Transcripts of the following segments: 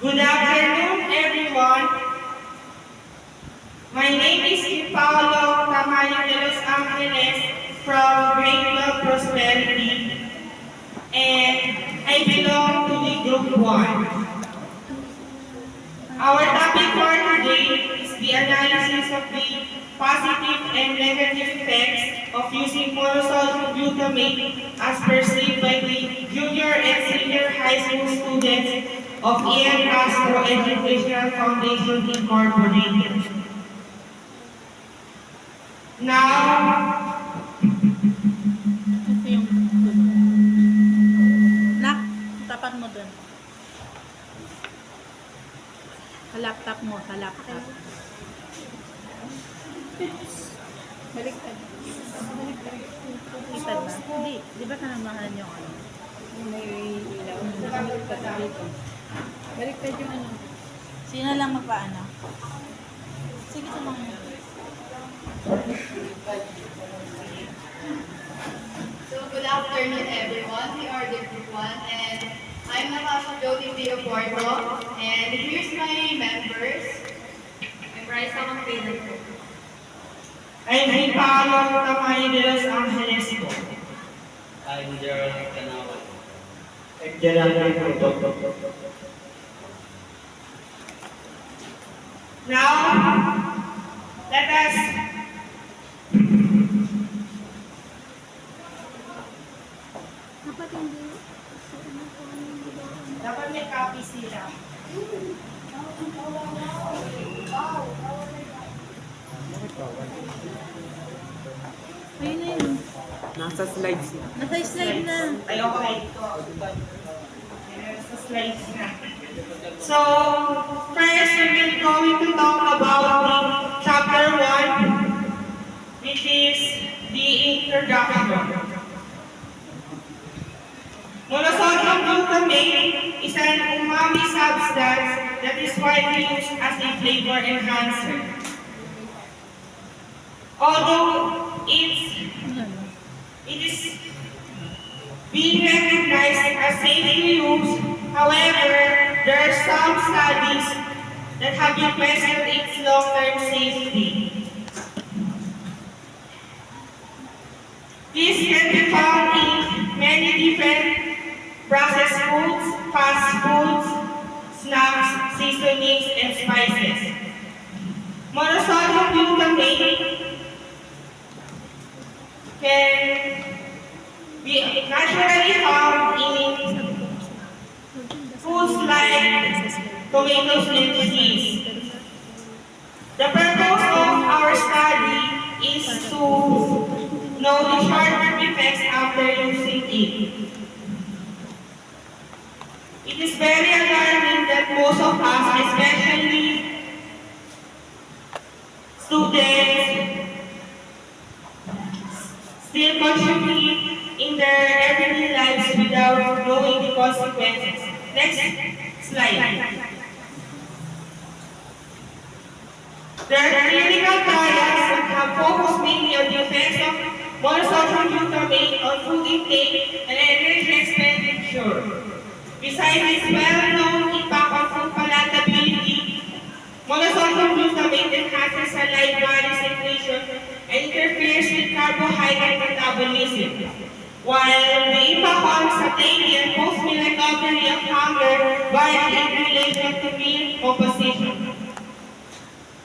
Good afternoon, everyone. My name is Paolo Tamayo de Los Angeles from Grade 12 Prosperity, and I belong to the Group 1. Our topic for today is the analysis of the positive and negative effects of using monosodium glutamate as perceived by the junior and senior high school students of Ian Castro Educational Foundation Incorporated. Now, Ito yung Nak, tapat mo dun. Sa laptop mo, sa laptop. Baliktad. Baliktad. Baliktad ba? Hindi. Di ba kanamahan yung ano? May ilaw. Baliktad dito. Baliktad yung ano. Sino lang magpaano? Sige, tulong mo. So good afternoon everyone, we are the Group 1 and I'm Natasha'S and here's my members. I'm Raisa Campena. I'm Paolo Tamayo de Los Angeles po. I'm Gerald Kanawa. I'm Gerald po. Now, let us dapat may copy sila. Ayun na yun. Nasa slides na. Nasa slide na. Ay, okay. Sa slides na. So, first, we're going to talk about the chapter 1, which is the introduction. Monosodium glutamate is an umami substance that is widely used as a flavor enhancer. Although it is being recognized as safe to use, however, there are some studies that have been questioned its long-term safety. This can be found in many different processed foods, fast foods, snacks, seasonings, and spices. Monosodium glutamate can be naturally found in foods like tomatoes and cheese. The purpose of our study is to know the short-term effects after using it. It is very alarming that most of us, especially students, still consume it in their everyday lives without knowing the consequences. Next slide. There are clinical trials that have focused mainly on the effects of monosodium glutamate on food intake and energy expenditure. Besides its well-known impact on food palatability, monosodium glutamate enhances salivary body secretion and interferes with carbohydrate metabolism, while the impact on satiety and post-meal recovery of hunger varies in relation to meal composition.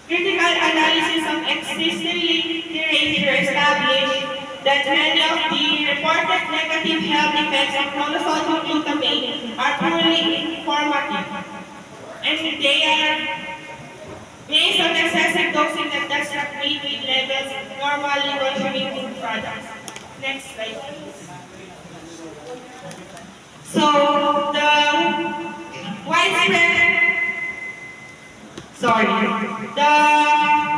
Critical analysis of existing literature established that many of the reported negative health effects of monosodium glutamate are purely informative, and they are based on excessive dosing that does not meet with levels normally consuming food products. Next slide, please. So, the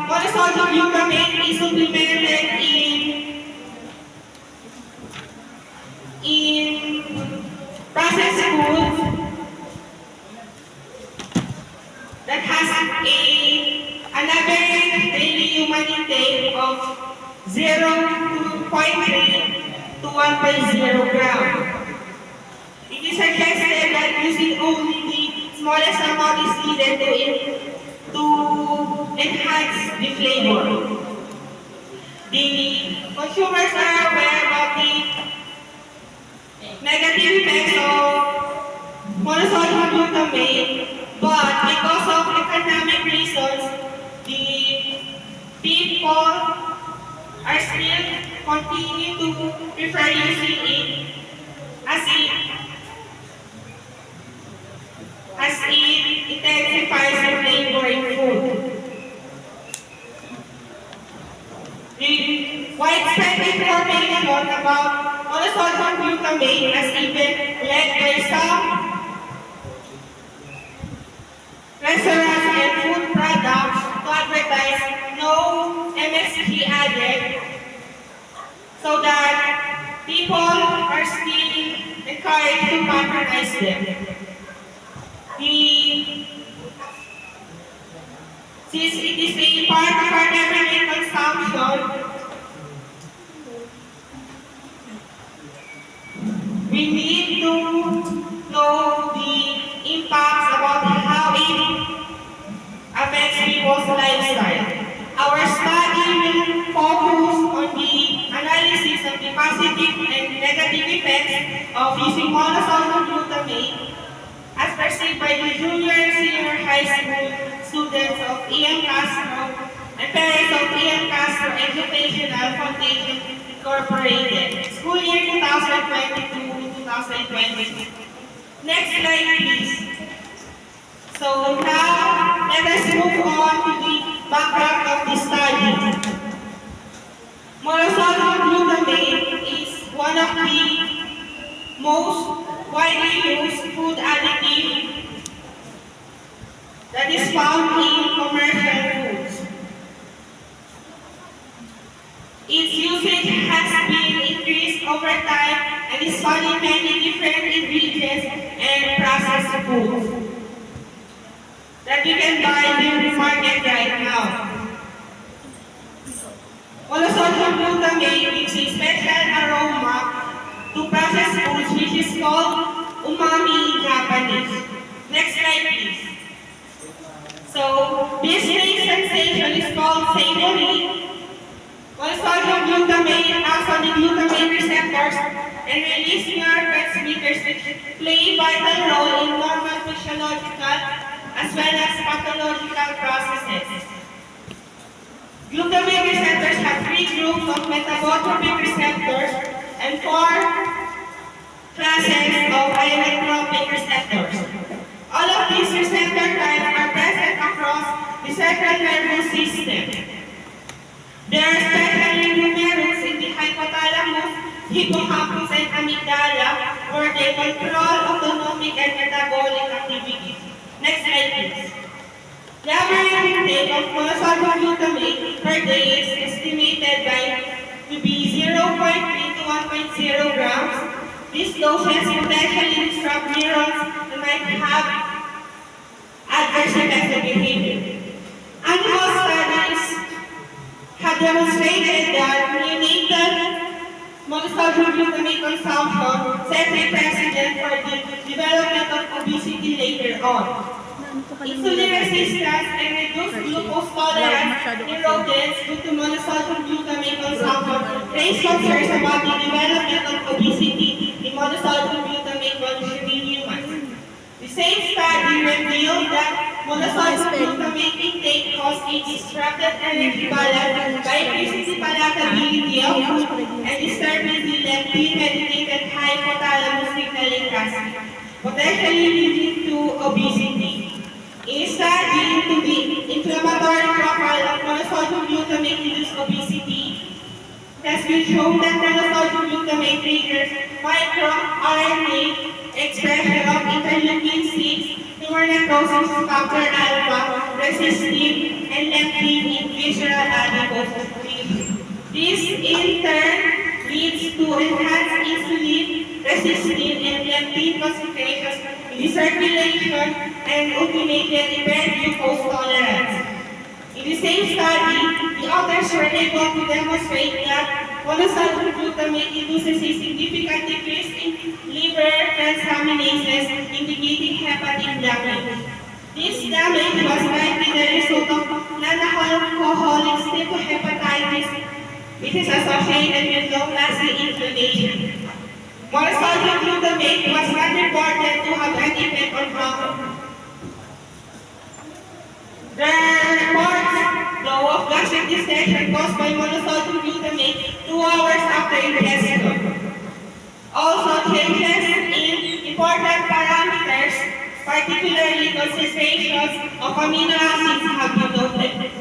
monosodium glutamate is supplemented in processed foods that has another daily human intake of 0 to 0.3 to 1.0 gram. It is suggested that using only the smallest amount is needed to enhance the flavor. The consumers are aware of the negative effects of monosodium glutamate, but because of economic reasons, the people are still continue to prefer using it as it intensifies the flavor in food. The widespread information about monosodium glutamate has even led by some restaurants and food products to advertise no MSG added so that people are still encouraged to patronize them. Since it is a part of our everyday consumption, we need to know the impacts about how it affects people's lifestyle. Our study will focus on the analysis of the positive and negative effects of using monosodium glutamate as perceived by the junior and senior high school students of Ian Castro and parents of Ian Castro Educational Foundation Incorporated, school year 2022-2023. Next slide, please. So now, let us move on to the background of the study. Monosodium glutamate is one of the most widely used food additive that is found in commercial foods. Its usage has been increased over time and is found in many different ingredients and processed foods that you can buy in the market right now. Monosodium glutamate gives a special aroma to processed foods which is called umami in Japanese. Next slide, please. So, this taste sensation is called savory. Monosodium glutamate acts on the glutamate receptors and release neurotransmitters which play a vital role in normal physiological as well as pathological processes. Glutamate receptors have 3 groups of metabotropic receptors and 4 classes of ionotropic receptors. All of these receptor types are present across the central nervous system. They are especially numerous in the hypothalamus, hippocampus, and amygdala, where they control autonomic and metabolic activities. Next slide, please. The average intake of monosodium glutamate per day is estimated to be 0.3 to 1.0 grams. These doses potentially disrupt neurons and might have adverse effects on behavior. Animal studies have demonstrated that neonatal monosodium glutamate consumption sets a precedent for the development of obesity later on. Insulin resistance and reduced glucose tolerance in rodents due to monosodium glutamate consumption raise concerns about the development of obesity in monosodium glutamate consumption in humans. The same study revealed that monosodium glutamate intake causes a disrupted energy balance by increasing the palatability of food and disturbing the leptin-mediated hypothalamus signaling cascade, potentially leading to obesity. In a study into the inflammatory profile of monosodium glutamate-induced obesity, it has been shown that monosodium glutamate triggers microRNA expression of interleukin-6, tumor necrosis factor alpha, resistive, and leptin in visceral adipose tissue. This in turn leads to enhanced insulin resistant and leptin concentrations in the circulation and ultimately impaired glucose tolerance. In the same study, the authors were able to demonstrate that monosodium glutamate induces a significant decrease in liver transaminases, indicating hepatic damage. This damage was likely the result of non-alcoholic steatohepatitis, which is associated with long-lasting inflammation. Monosodium glutamate was not reported to have an effect on heart. There are reports, though, of gastric distension caused by monosodium glutamate 2 hours after ingestion. Also, changes in important parameters, particularly concentrations of amino acids, have been noted.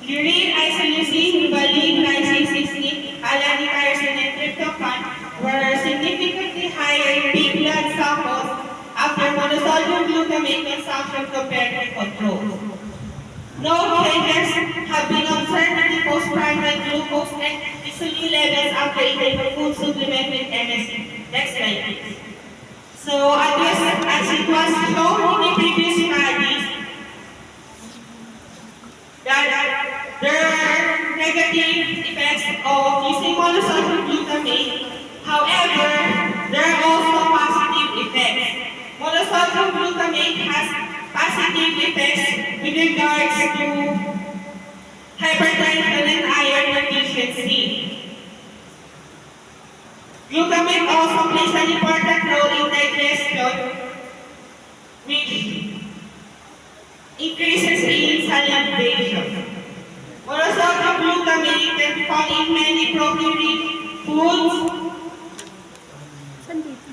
Urine isoleucine, valine, lysine, cysteine, alanine, tyrosine, and tryptophan were significantly higher in big blood samples after monosodium glutamate consumption compared to control. No changes have been observed in the post-primary glucose and insulin levels after eating a food supplement with MSG. Next slide, please. So, as it was shown in the previous studies, that there are negative effects of using monosodium glutamate. However, there are also positive effects. Monosodium glutamate has positive effects with regards to hypertension and iron deficiency. Glutamate also plays an important role in digestion, which increases in salivation. Monosodium glutamate can be found in many protein-rich foods,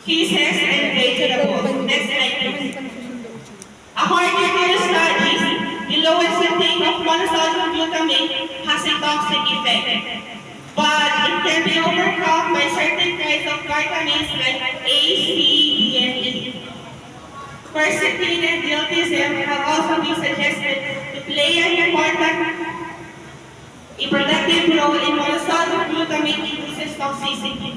cheeses, and vegetables. Next slide, please. According to the studies, the lowest intake of monosodium glutamate has a toxic effect, but it can be overcome by certain kinds of vitamins like A, C, D, and E. Quercetin and diltiazem have also been suggested to play an important productive role in monosodium glutamate induces toxicity.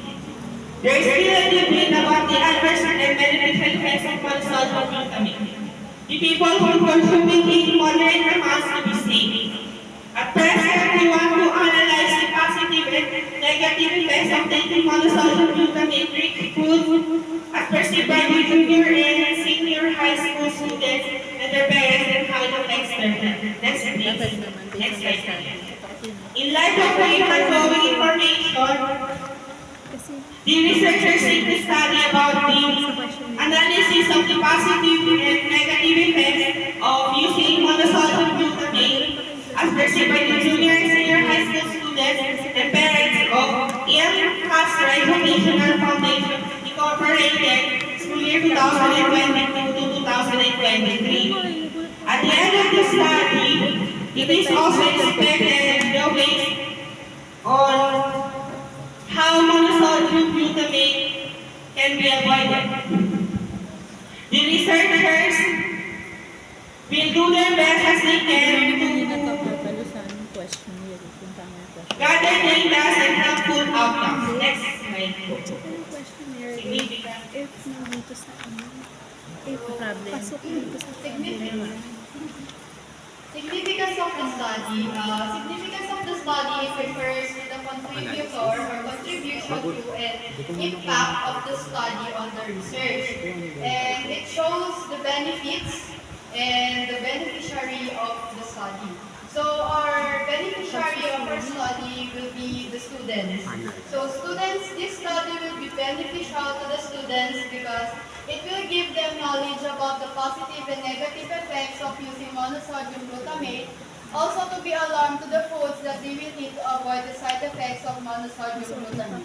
There is still a debate about the adverse and beneficial effects of monosodium glutamate. The people who consume it in moderate amounts to be safe. At present, we want to analyze the positive and negative effects of taking monosodium glutamate-rich foods as perceived by the junior and senior high school students and their parents and how it affects their health. Next, please. Next slide. In light of the foregoing information, the researchers seek to study about the analysis of the positive and negative effects of using monosodium glutamate as perceived by the junior and senior high school students and parents of M. Educational Foundation Incorporated, school year 2022 to 2023. At the end of the study, it is also expected the ways on how monosodium glutamate can be avoided. The researchers will do their best as they can to gather data and helpful outcomes. Next slide. Significant. Significance of the study. Significance of the study refers to the contributor or contribution to and impact of the study on the research. And it shows the benefits and the beneficiary of the study. So our beneficiary of our study will be the students. So students, this study will be beneficial to the students because it will give them knowledge about the positive and negative effects of using monosodium glutamate. Also to be alarmed to the foods that they will eat to avoid the side effects of monosodium glutamate.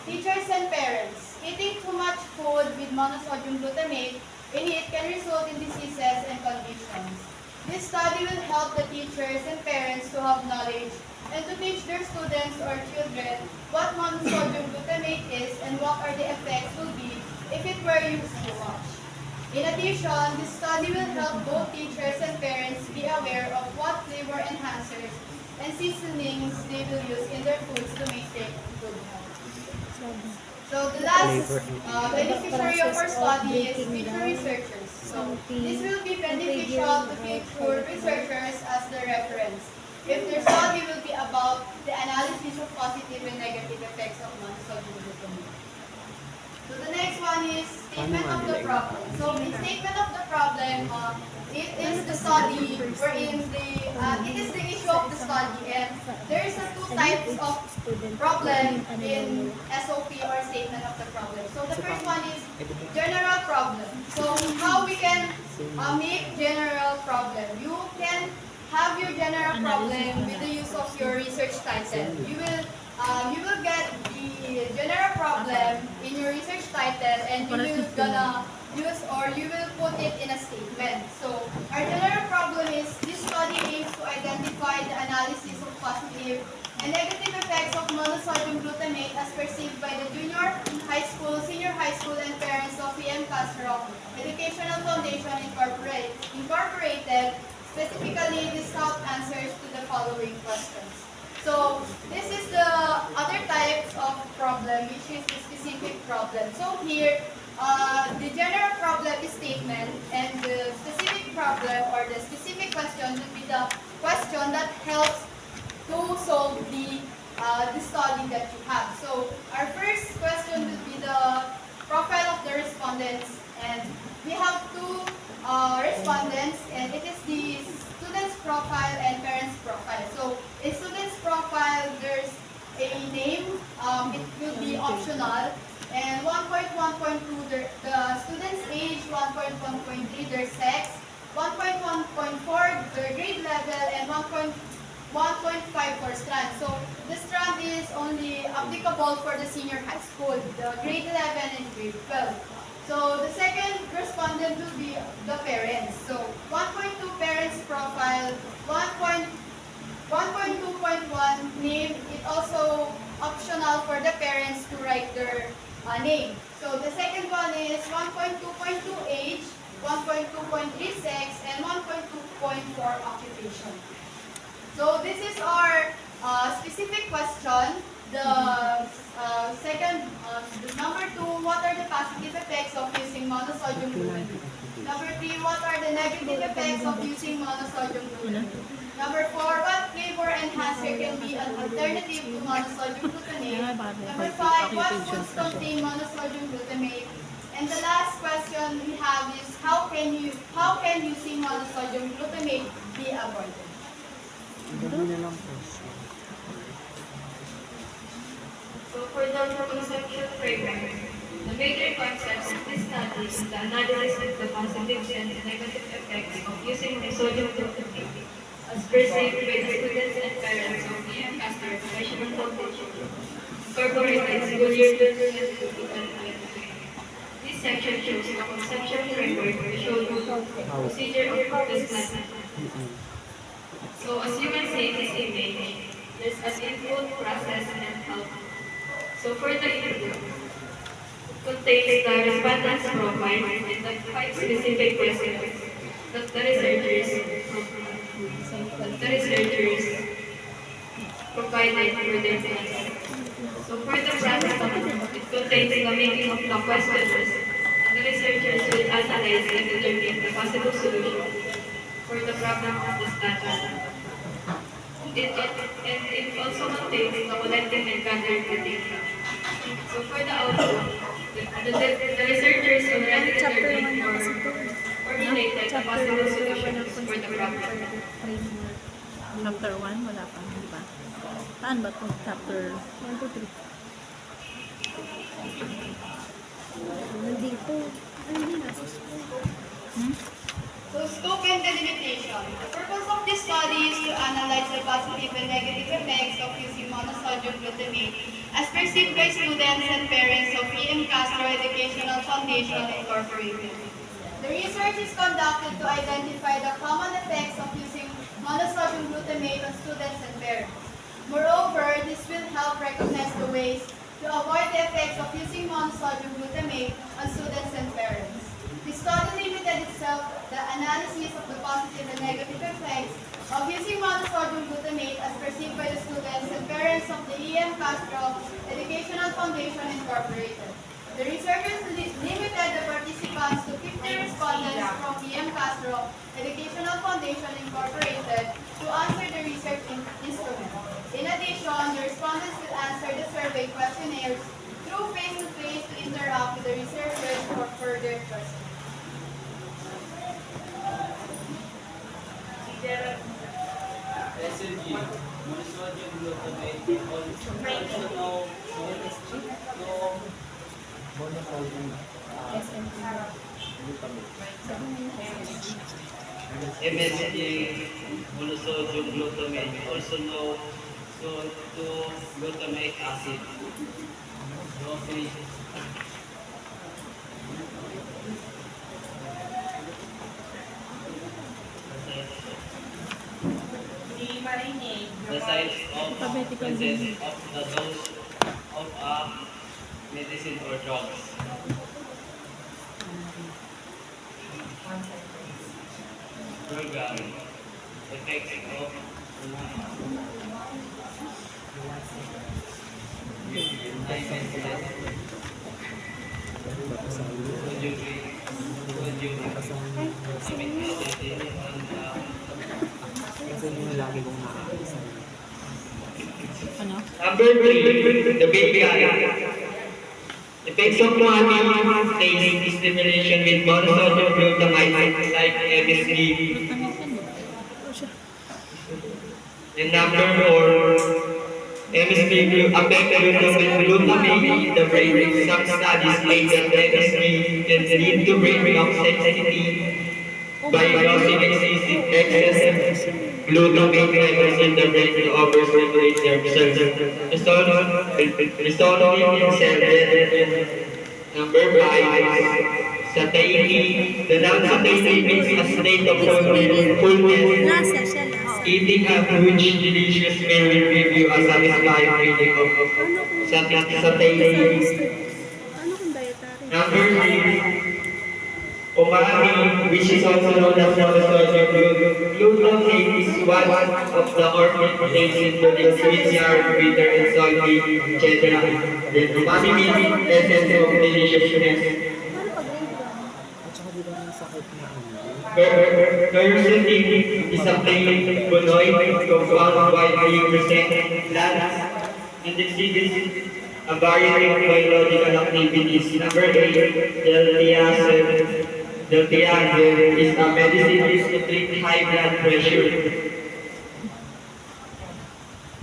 Teachers and parents, eating too much food with monosodium glutamate in it can result in diseases and conditions. This study will help the teachers and parents to have knowledge and to teach their students or children what monosodium glutamate is and what are the effects will be if it were used too much. In addition, this study will help both teachers and parents be aware of what flavor enhancers and seasonings they will use in their foods to maintain good health. So the last beneficiary of our study is future researchers. So this will be beneficial to future researchers as the reference if their study will be about the analysis of positive and negative effects statement of the problem. So in statement of the problem, it is the study wherein it is the issue of the study, and there is a two types of problem in SOP or statement of the problem. So the first one is general problem. So how we can make general problem. You can have your general problem with the use of your research title. You will get the general problem in your research title, and you will gonna use or you will put it in a statement. So our general problem is this study aims to identify the analysis of positive and negative effects of monosodium glutamate as perceived by the junior high school, senior high school, and parents of PM Castro Educational Foundation Incorporated. Specifically, this sought answers to the following questions. So this is the other types of problem, which is the specific problem. So here, the general problem is statement, and the specific problem or the specific question would be the question that helps to solve the study that you have. So our first question would be the profile of the respondents, and we have two respondents, and it is the student's profile and parents' profile. So in student's profile, there's a name, it will be optional, and 1.1.2, the student's age, 1.1.3, their sex, 1.1.4, their grade level, and 1.5 for strand. So the strand is only applicable for the senior high school, the grade 11 and grade 12. So the second respondent will be the parents. So 1.2 parents profile, 1.2.1 name, it also optional for the parents to write their name. So the second one is 1.2.2 age, 1.2.3 sex, and 1.2.4 occupation. So this is our specific question. The number 2, what are the positive effects of using monosodium glutamate? Number 3, what are the negative effects of using monosodium glutamate? Number 4, what flavor enhancer can be an alternative to monosodium glutamate? Number 5, what foods contain monosodium glutamate? And the last question we have is how can using monosodium glutamate be avoided? So for the conceptual framework, the major concepts of this study is the analysis of the positive and negative effects of using the sodium glutamate as perceived by the students and parents of PM Castro Educational Foundation, Incorporated School Year 2022. This section shows the conceptual framework to show the procedure of the study. So as you can see in this image, there's an input, process, and output. So for the input, it contains the respondent's profile and the 5 specific questions that the researchers provided for their class. So for the process, it contains the making of the questions, and the researchers will analyze and determine the possible solution for the problem of the study. It also contains the collecting and gathering the data. So for the output, the researchers already determined or formulated the possible solutions for the problem. Chapter 1, wala pa, di ba? Saan ba itong chapter 1, 2, 3? Nandito. Hindi nasa school. So scope and delimitation. The purpose of this study is to analyze the positive and negative effects of using monosodium glutamate as perceived by students and parents of PM Castro Educational Foundation Incorporated. The research is conducted to identify the common effects of using monosodium glutamate on students and parents. Moreover, this will help recognize the ways to avoid the effects of using monosodium glutamate on students and parents. The study limited itself to the analysis of the positive and negative effects of using monosodium glutamate as perceived by the students and parents of the E.M. Castro Educational Foundation Incorporated. The researchers limited the participants to 50 respondents from E.M. Castro Educational Foundation Incorporated to answer the research instrument. In addition, the respondents will answer the survey questionnaires to through face-to-face to interact with the researchers for further questions. SMG, monosodium glutamate, also MSG, monosodium glutamate, also known to glutamate acid. Dosage. Di marinig. The size of presence of the dose of a medicine or drugs. Program. Effects of Kasi yun yung lagi kong nakakita. Ano? Number 3, the baby eye. Effects of quantum taste stimulation with monosodium glutamate like MSG. And number 4, MSG affect glutamate in the brain. Some studies claim that MSG can lead to brain toxicity by causing excessive glutamate levels in the brain to overstimulate their cells, resulting in cell death. Number 5, satiety. The non-satiety means a state of fullness. Lasa siya, lasa. Eating a huge, delicious meal will give you a satisfying feeling of satiety. Ano kung dietary? Number 6, umami, which is also known as monosodium glutamate, is one of the hormone contains including sweet, sour, bitter, and salty, etc. Then umami means essence of deliciousness. At saka di ba yung sakit na ano? Quercetin is a plain bonoid compound widely present in plants and exhibits a variety of biological activities. Number 8, Deltiazem is a medicine used to treat high blood pressure.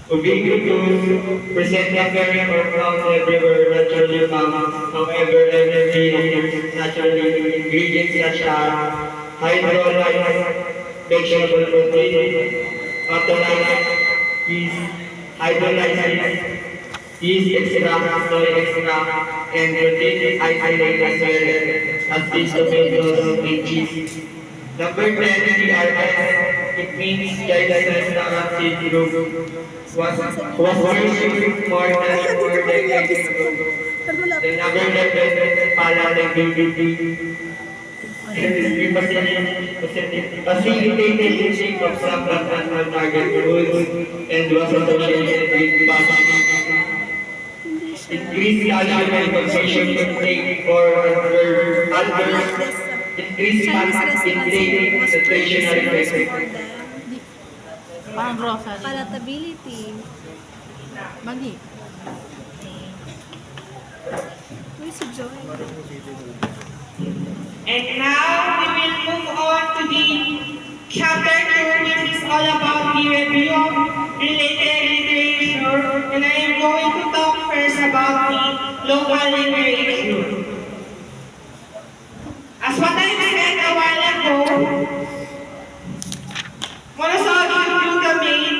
Ubiquitous, present occurring or found everywhere naturally found. However, energy occurs naturally in ingredients such as hydrolyzed vegetable protein, autolyzed yeast, hydrolyzed yeast extract, soy extract, and protein isolate as well as these tomatoes and cheese. Number 10, CRS. It means glycosyl seed group. Was first used more than 4 decades ago. The number 11, palatability. Facilitated using of some non target foods and was associated with fasting. Increased alcohol consumption intake or increased fat intake, nutritional effects. Parang grocery. Palatability. Magi. Uy, si Joy. And now we will move on to the chapter 2, which is all about the review of related literature. And I am going to talk first about the local literature. As what I said a while ago, monosodium glutamate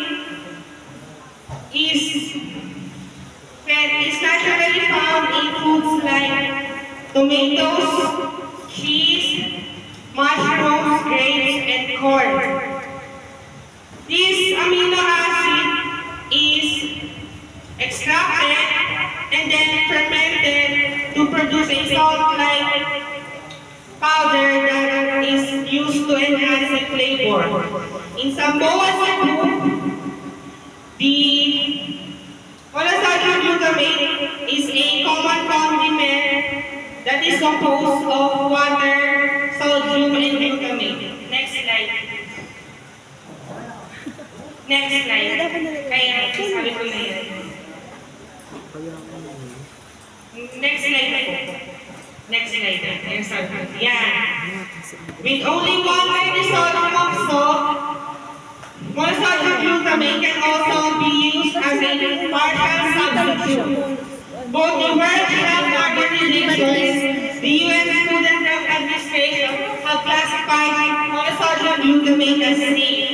is naturally found in foods like tomatoes, cheese, mushrooms, grapes, and corn. This amino acid is extracted and then fermented to produce a salt-like powder that is used to enhance the flavor. In some bowls of soup, the monosodium glutamate is a common condiment that is composed of water, sodium, and glutamate. Next slide. Next slide. Kaya sabi ko na yan. Kaya ano yun? Next slide po. Next slide. Next slide. Yan. With only one monosodium of salt, monosodium glutamate can also be used as a partial substitute. Both the World Health Organization, the U.S. Food and Drug Administration have classified monosodium glutamate as safe.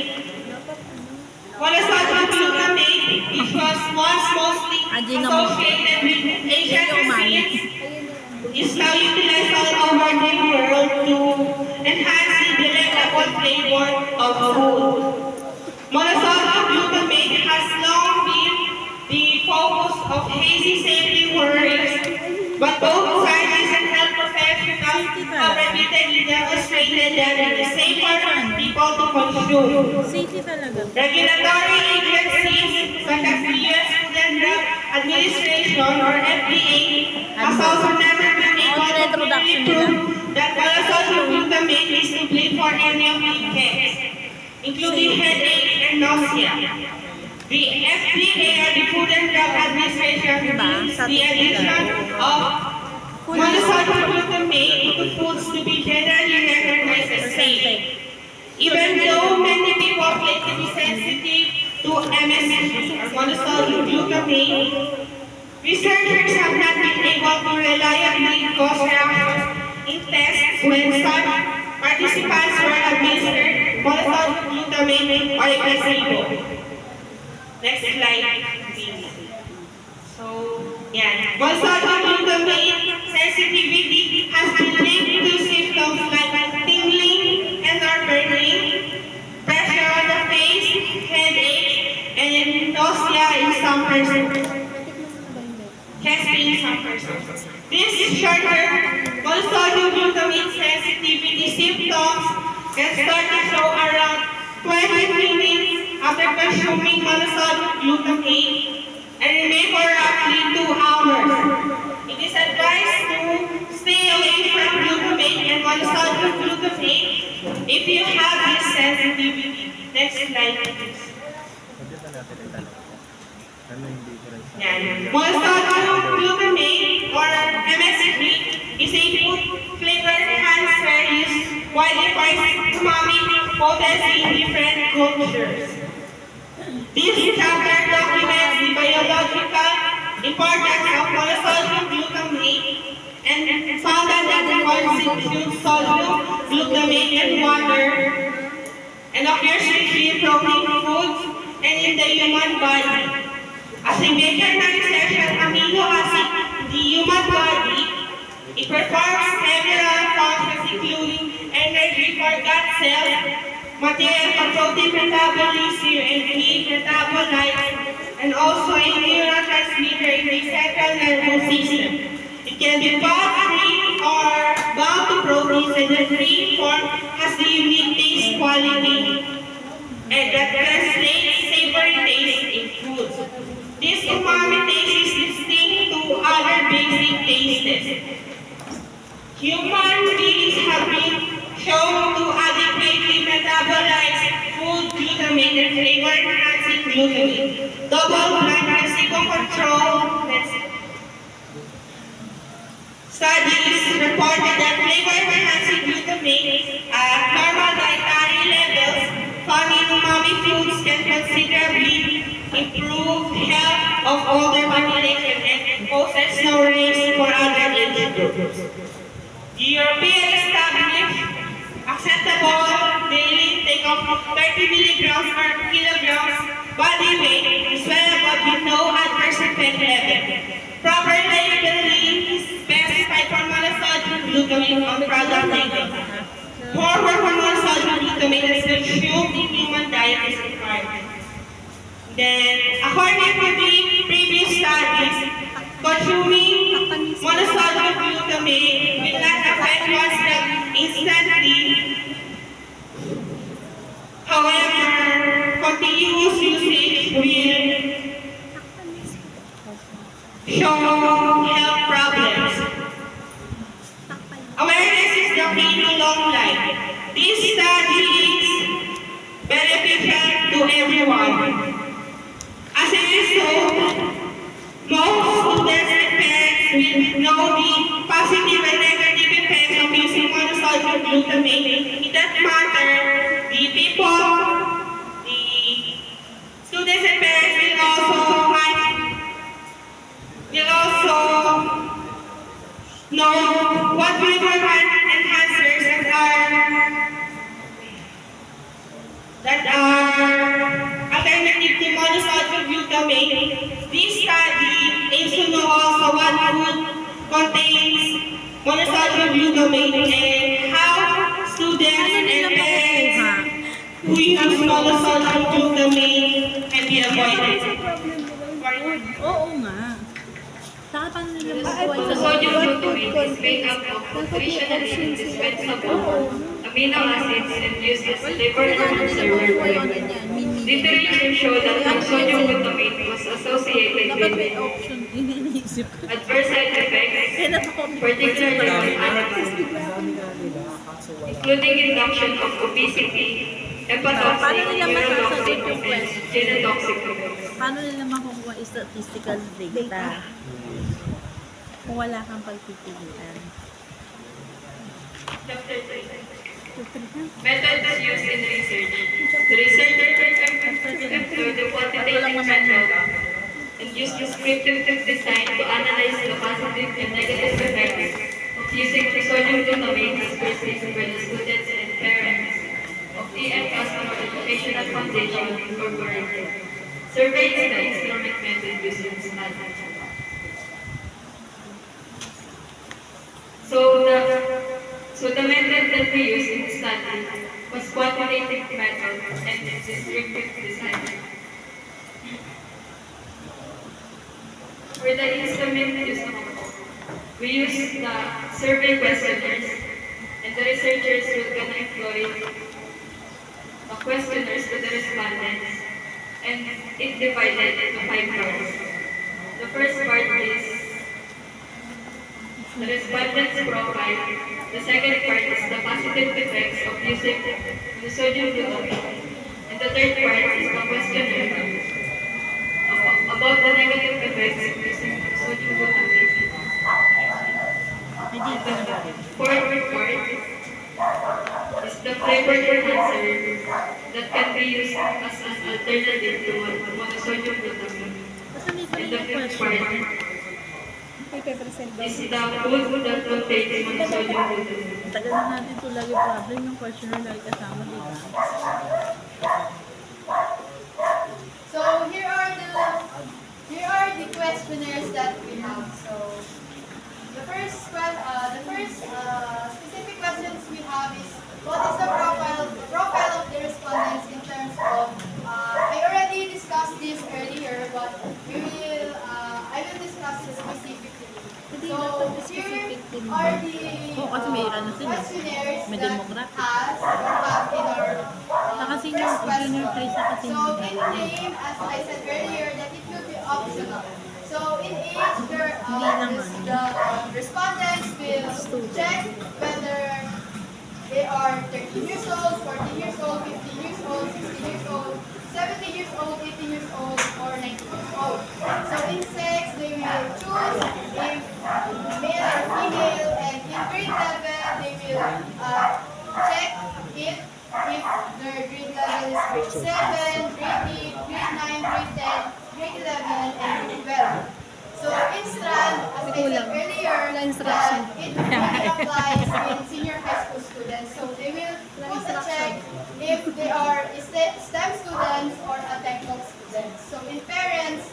Monosodium glutamate, which was once mostly associated with Asian cuisines, is now utilized all over the world to enhance the delectable flavor of food. Monosodium glutamate has long been the focus of hazy safety worries, but both scientists and health professionals have repeatedly demonstrated that it is safer for people to consume. Safety talaga. Regulatory agencies such as the U.S. Food and Drug Administration or FDA has also never been able to clearly prove that monosodium glutamate is to blame for any of the effects, including headache and nausea. The FDA or the Food and Drug Administration believes the addition of monosodium glutamate into foods to be generally recognized as safe. Even though many people claim to be sensitive to MSG or monosodium glutamate, researchers have not been able to reliably cause reactions in tests when such participants were administered monosodium glutamate or a placebo. Next slide, please. So, yeah. Monosodium glutamate sensitivity has been linked to symptoms like tingling and or burning, pressure on the face, headache, and nausea in some persons. Chest pain in some persons. This short-term monosodium glutamate sensitivity symptoms can start to show around 20 minutes after consuming monosodium glutamate and remain for roughly 2 hours. It is advised to stay away from glutamate and monosodium glutamate if you have this sensitivity. Next slide, please. Monosodium glutamate or MSG is a food flavor enhancer used widely for its umami potency in different cultures. This chapter documents the biological importance of monosodium glutamate and found that it constitutes sodium glutamate in water and occurs richly in protein foods and in the human body. As a major non-essential amino acid in the human body, it performs several functions including energy for gut cells, material for protein metabolism and feed metabolites, and also a neurotransmitter in the central nervous system. It can be fat-free or bound to proteins, and the free form has the unique taste quality and that translates savory taste in foods. This umami taste is distinct to other basic tastes. Human beings have been shown to adequately metabolize food glutamate and flavor-enhancing glutamate. Double-blind placebo-controlled studies reported that flavor-enhancing glutamate at normal dietary levels found in umami foods can considerably improve health of older population and poses no risk for other age groups. The European established acceptable daily intake of 30 milligrams per kilograms body weight is well above the no adverse effect level. Proper labeling is specified for monosodium glutamate on product label. More work on monosodium glutamate as consumed in human diet is required. Then, according to the previous studies, consuming monosodium glutamate will not affect one's health instantly. However, continuous usage will show health problems. Awareness is the key to long life. This study is beneficial to everyone. As a result, most students and parents will know the positive and negative effects of using monosodium glutamate. In that matter, the people, the students and parents will also know what liver enhancers that are alternative to monosodium glutamate. This study aims to know also what food contains monosodium glutamate and how students and parents who use monosodium glutamate can be avoided. Oo nga. Saka paano nila makuha sa Sodium glutamate is made up of nutritionally indispensable amino acids and used as liver enhancer worldwide. Literature show that sodium glutamate was associated Dapat with may option. Yun yung iniisip ko. adverse side effects, Kaya napaka-complicate. particularly on animals, Dami nga nila, kaso wala. including induction of obesity, hepatotoxic, Paano nila neurotoxic, masasagot yung and question? genotoxic effects. Paano nila makukuha yung statistical data? Kung wala kang pagpipilian. Chapter 3. Methods used in research. The researcher employed the quantitative method and used descriptive design to analyze the positive and negative effects of using sodium glutamate as perceived by the students and parents of EM Customer Educational Foundation Incorporated. Survey is the economic method used in study. So the method that we used in the study was quantitative method and descriptive design. For the instrument used, we used the survey questionnaires, and the researchers were gonna employ the questionnaires to the respondents, and it divided into 5 parts. The first part is the respondent's profile. The second part is the positive effects of using the sodium glutamate. And the third part is the questionnaire about the negative effects of using sodium glutamate. May dito na ba rin? Fourth part is the flavor enhancer that can be used as an alternative to monosodium glutamate. Basta may And the pala fifth question. part is the food that contains monosodium glutamate. Tagal na natin ito lagi problem yung questionnaire lagi kasama, di ba? So here are the questionnaires that we have. So the first specific questions we have is what is the profile of the respondents in terms of I already discussed this earlier, but I will discuss this specifically. So here are the Oo, kasi may ano sila. questionnaires May that demographic. has or have in our Kasi first yung question. junior trace na kasi So in name, as I said earlier, that it will be optional. So in age, the respondents will check whether they are 13 years old, 14 years old, 15 years old, 16 years old, 17 years old, 18 years old, or 19 years old. So in sex, they will choose if male or female, and in grade level, they will check if their grade level is grade 7, grade 8, grade 9, grade 10, grade 11, and grade 12. So in strand, as I said earlier, that it only applies in senior high school students. So they will put a check if they are STEM students or a technical students. So in parents,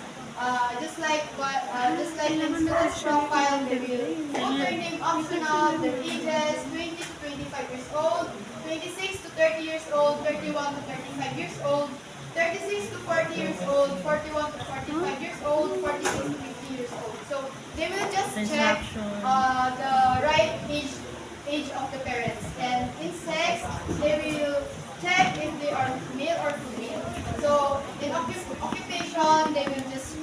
just like in students profile, they will put their name optional, their ages, 20 to 25 years old, 26 to 30 years old, 31 to 35 years old, 36 to 40 years old, 41 to 45 years old, 46 to 50 years old. So they will just check the right age of the parents. And in sex, they will check if they are male or female. So in occupation, they will just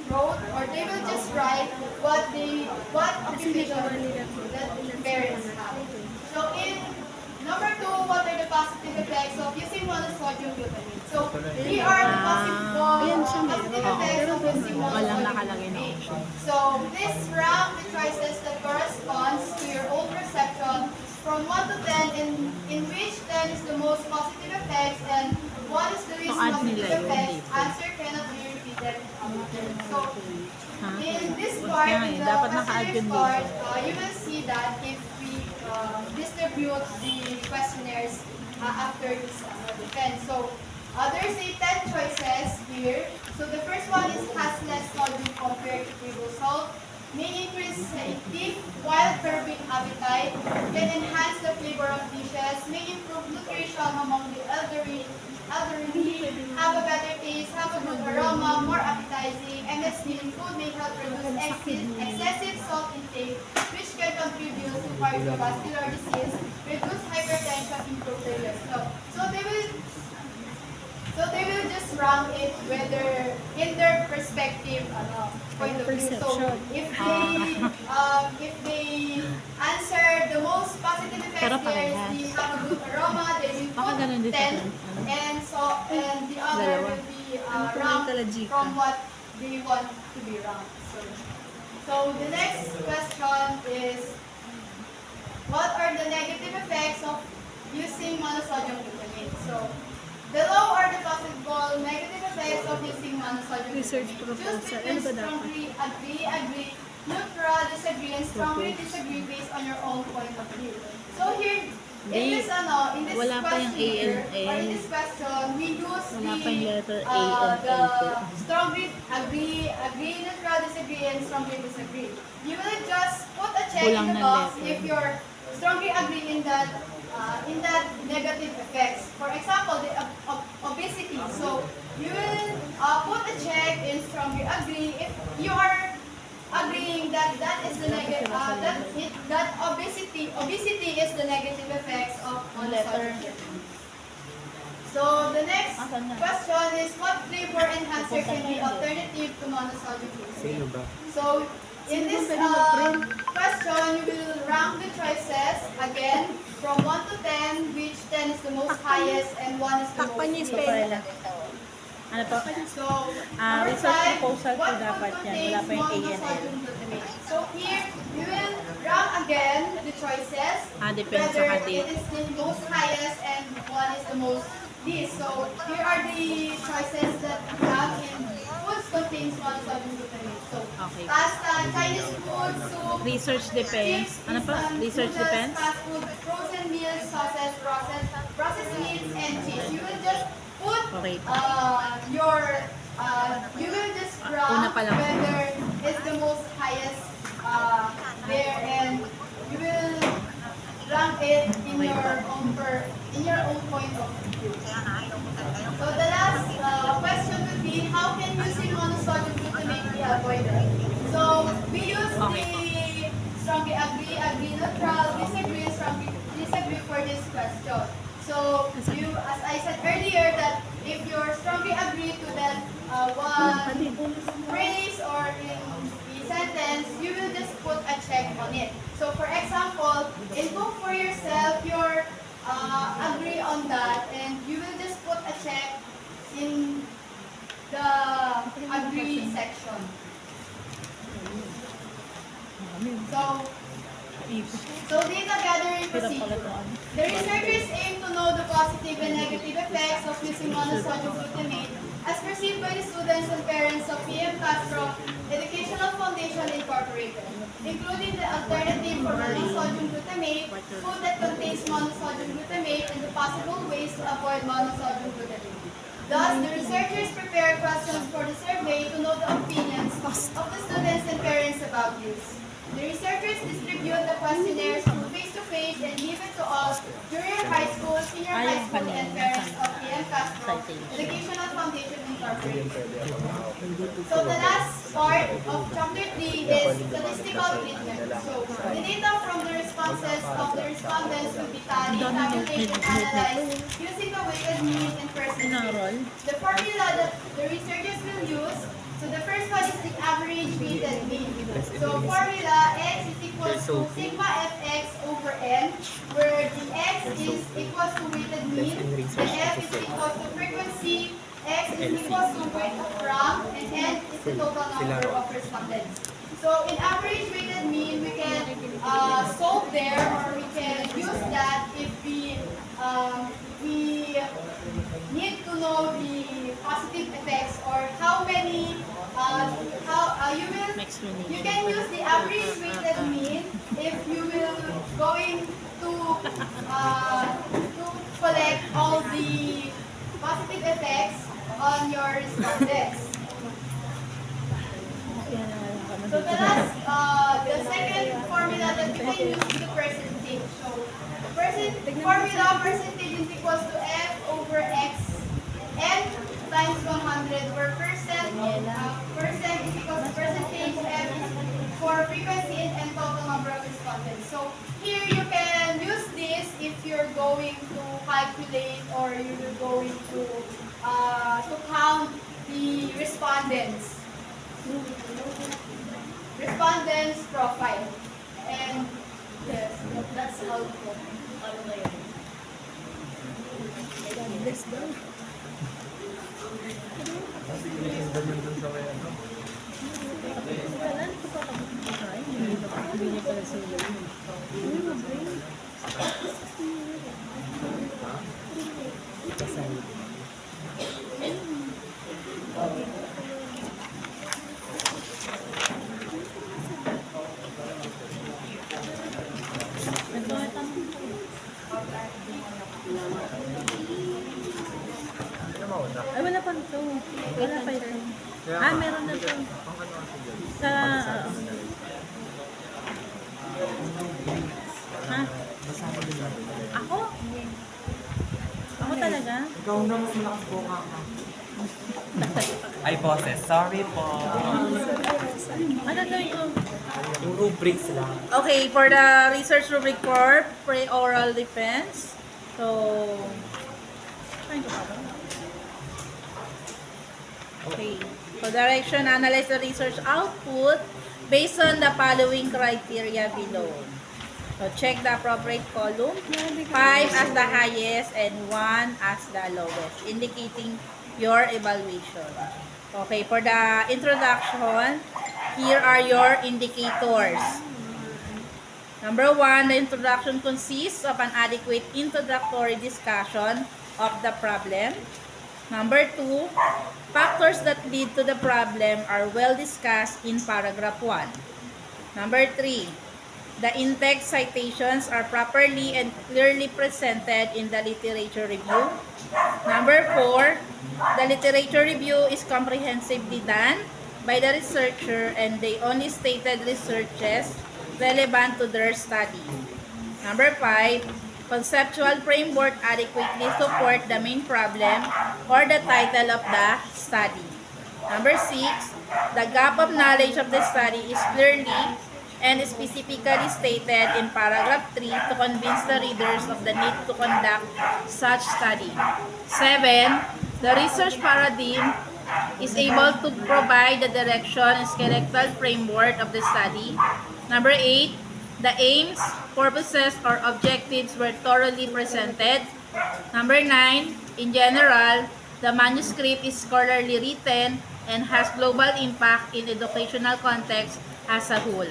write what occupation that the parents have. So in number 2, what are the positive effects of using monosodium glutamate? So here are the positive effects of using monosodium glutamate. So this rank the choices in which 10 is the most positive effects and 1 is the least So, add positive nila yun effects, dito. answer cannot be repeated again. So, Ha? in this Kaya part, nga in eh, the dapat naka-add questionnaires yun part, dito. you will see that if we distribute the questionnaires after this defense. So, there's a 10 choices here. So, the first one is has less sodium compared to table salt, may increase satiety while curbing appetite, can enhance the flavor of dishes, may improve nutrition among the elderly, have a better taste, have a good aroma, more appetizing, MSG in food may help reduce excessive salt intake, which can contribute to cardiovascular disease, reduce hypertension, improve the cholesterol. So they will just rank it whether in their perspective point of view. So if they answer the most positive Pero effects, parehas. they have a good aroma, they will Baka put ganun din sa 10, and the other Dalawa. will be Ano po ranked yung talajika? from what they want to be ranked. So the next question is, what are the negative effects of using monosodium glutamate? So, below are the possible negative effects of using monosodium Research glutamate. proposal. Choose Ano between ba dapat? strongly agree, neutral, disagree, and strongly disagree based on your own point of view. So here, in this wala pa yung question here, A and or N. in this question, we use Wala pa yung letter A and the L po. strongly agree, neutral, disagree, and strongly disagree. You will just put a check Kulang in the ng box letter. if you're strongly agree in that negative effects. For example, the obesity. So you will put a check in strongly agree if you are agreeing that that is the negative that obesity is the negative effects of monosodium. So the next question is, what flavor enhancer can be alternative to monosodium Sino glutamate? ba? So in this question, you will rank the choices again from 1 to 10, which 10 is the most highest and 1 is the most Takpan niyo yung least. Ano po? So, number research 5, proposal po what dapat food yan. Wala contains pa yung A and L. monosodium glutamate? So here, you will rank again the choices, Depends whether sa date. it is the most highest and one is the most least. So here are the choices that we have in foods contains monosodium glutamate. So Okay. pasta, Chinese food, soup, Research depends. chips, Ano pa? instant Research noodles, depends? fast food, frozen meals, sauces, processed meats, and cheese. You will just put Okay. you will just Una rank pa lang. whether it's the most highest there, and you will rank it in your own point of view. So the last question would be, how can using monosodium glutamate be avoided? So we use the strongly agree, neutral, disagree, strongly disagree for this question. So you, as I said earlier, that if you strongly agree to that one phrase or in the sentence, you will just put a check on it. So for example, in cook for yourself, you're agree on that, and you will just put a check in the agree section. So data gathering procedure. The researchers aim to know the positive and negative effects of using monosodium glutamate as perceived by the students and parents of PM Castro Educational Foundation Incorporated, including the alternative for monosodium glutamate, food that contains monosodium glutamate, and the possible ways to avoid monosodium glutamate. Thus, the researchers prepared questions for the survey to know the opinions of the students and parents about use. The researchers distribute the questionnaires face-to-face and give it to all junior high school, senior high school, and parents of PM Castro Educational Foundation Incorporated. So the last part of chapter 3 is statistical treatment. So the data from the responses of the respondents will be tallied, tabulated, and analyzed using the weighted mean and percentage. The formula that the researchers will use, so the first one is the average weighted mean. So formula x is equals to sigma fx over n, where the x is equals to weighted mean, the f is equals to frequency, x is equals to weight of rank, and n is the total number of respondents. So in average weighted mean, we can solve there, or we can use that if we You can use the average weighted mean if you will going to collect all the positive effects on your respondents. So the second formula that you can use is the percentage. So percentage is equals to F over X N times 100 where percent is equals to percentage F is for frequency and total number of respondents. So here you can use this if you're going to calculate or you're going to count the respondents profile. And yes, that's how it goes. Ay, wala pa ito. Wala pa ito. Ah, meron na ito. Sa... Ha? Ako? Ako talaga? Ikaw na mas malakas po ka. Ay, boses. Sorry po. Ano gawin ko? Yung rubrics lang. Okay, for the research rubric for pre-oral defense. So, trying to follow. Okay. So, direction, analyze the research output based on the following criteria below. So, check the appropriate column. 5 as the highest and 1 as the lowest, indicating your evaluation. Okay, for the introduction, here are your indicators. Number 1, the introduction consists of an adequate introductory discussion of the problem. Number 2, factors that lead to the problem are well discussed in paragraph 1. Number 3, the in-text citations are properly and clearly presented in the literature review. Number 4, the literature review is comprehensively done by the researcher and they only stated researches relevant to their study. Number 5, conceptual framework adequately support the main problem or the title of the study. Number 6, the gap of knowledge of the study is clearly and specifically stated in paragraph 3 to convince the readers of the need to conduct such study. 7, the research paradigm is able to provide the direction and skeletal framework of the study. Number 8, the aims, purposes, or objectives were thoroughly presented. Number 9, in general, the manuscript is scholarly written and has global impact in educational context as a whole.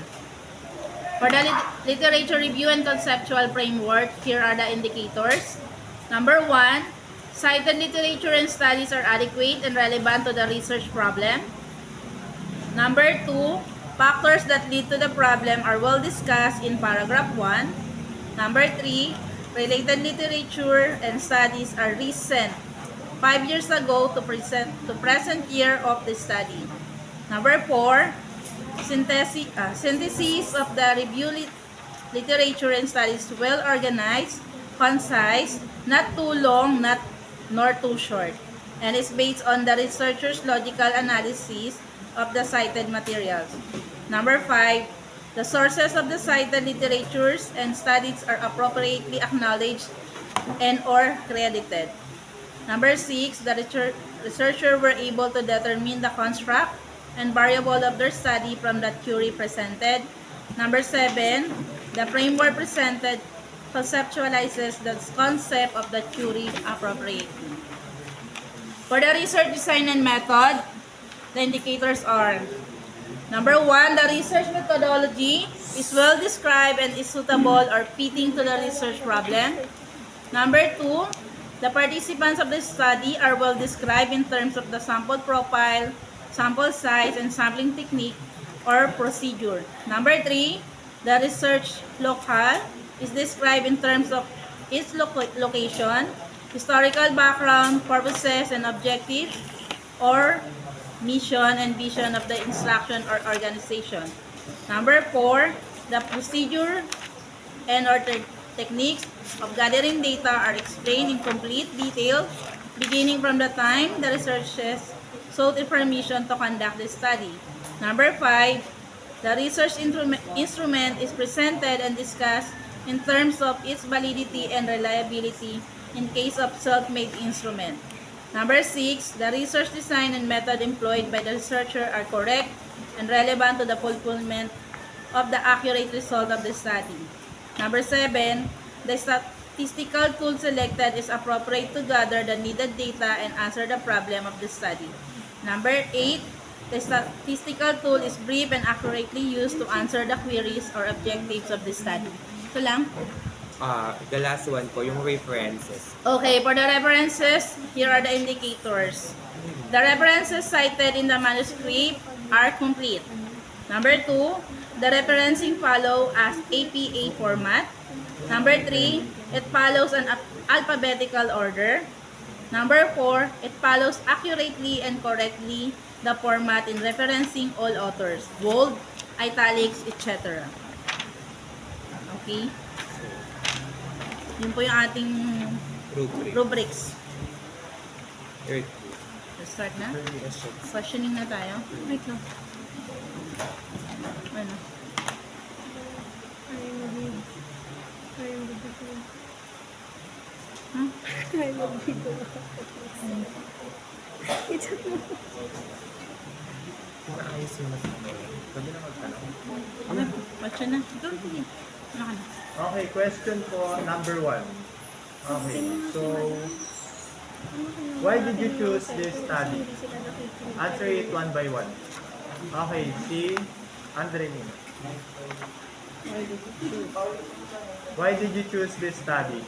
For the literature review and conceptual framework, here are the indicators. Number 1, cited literature and studies are adequate and relevant to the research problem. Number 2, factors that lead to the problem are well discussed in paragraph 1. Number 3, related literature and studies are recent, 5 years ago to present year of the study. Number 4, synthesis of the review literature and studies well organized, concise, not too long, nor too short, and is based on the researcher's logical analysis of the cited materials. Number 5, the sources of the cited literatures and studies are appropriately acknowledged and or credited. Number 6, the researcher were able to determine the construct and variable of their study from the theory presented. Number 7, the framework presented conceptualizes the concept of the theory appropriately. For the research design and method, the indicators are: number 1, the research methodology is well described and is suitable or fitting to the research problem. Number 2, the participants of the study are well described in terms of the sample profile, sample size, and sampling technique. or procedure. Number 3, the research local is described in terms of its location, historical background, purposes and objectives, or mission and vision of the instruction or organization. Number 4, the procedure and or techniques of gathering data are explained in complete detail beginning from the time the researchers sought information to conduct the study. Number 5, the research instrument is presented and discussed in terms of its validity and reliability in case of self-made instrument. Number 6, the research design and method employed by the researcher are correct and relevant to the fulfillment of the accurate result of the study. Number 7, the statistical tool selected is appropriate to gather the needed data and answer the problem of the study. Number 8, the statistical tool is brief and accurately used to answer the queries or objectives of the study. Ito lang. The last one po, yung references. Okay, for the references, here are the indicators. The references cited in the manuscript are complete. Number 2, the referencing follow as APA format. Number 3, it follows an alphabetical order. Number 4, it follows accurately and correctly the format in referencing all authors, bold, italics, etc. Okay? Yun po yung ating rubrics. Let's start na? Questioning na tayo. Wait lang. Ano? Kaya mag-video. Huh? Kaya mag-video. It's okay. Naayos yung Sabi na magtanong. Ano? Question na? Ito, sige. Ano ka na? Okay, question po number 1. Okay, so why did you choose this study? Answer it one by one. Okay, si Andre Nino. Why did you choose this study?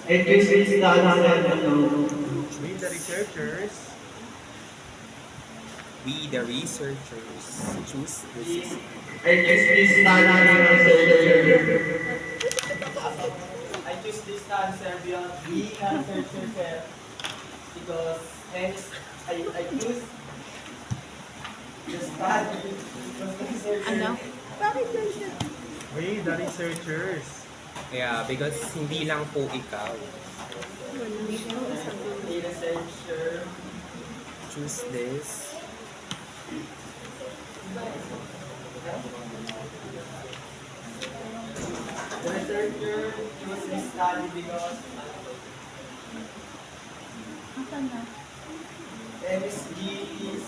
I choose this study We the researchers choose this. I choose this study I choose this answer beyond being a researcher because hence I choose the study because the researcher. Ano? Bakit lang siya? We the researchers Yeah, because hindi lang po ikaw. The researcher. Choose this. The researcher choose this study because Asan na? MSG is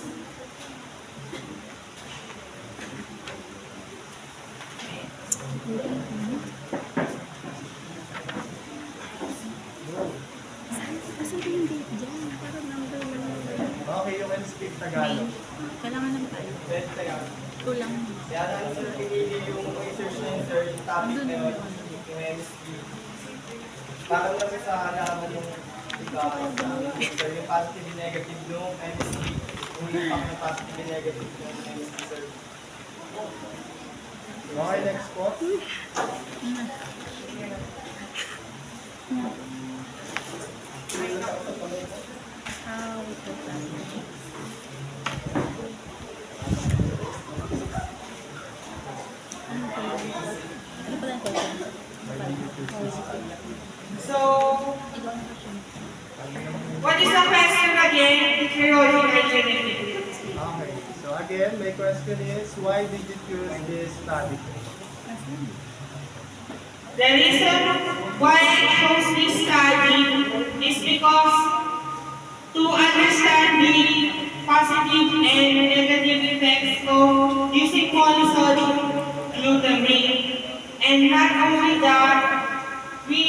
Asan ba yung date dyan? Parang number lang yun. Okay, you can speak Tagalog. Kailangan naman tayo. best tayo. Ito lang. Kaya namin sir pinili yung research na yun sir, yung topic na yun, yung MSG. Para lang sa halaman yung ikaw, sir, yung positive and negative yung MSG, yung impact ng positive and negative yung MSG sir. Okay, next po. Wait lang. Ano pala yung question? So, what is the question again? Meteorology and genetics. Okay, so again, my question is, why did you choose this study? The reason why I chose this study is because to understand the positive and negative effects of using polysodium glutamate. And not only that, we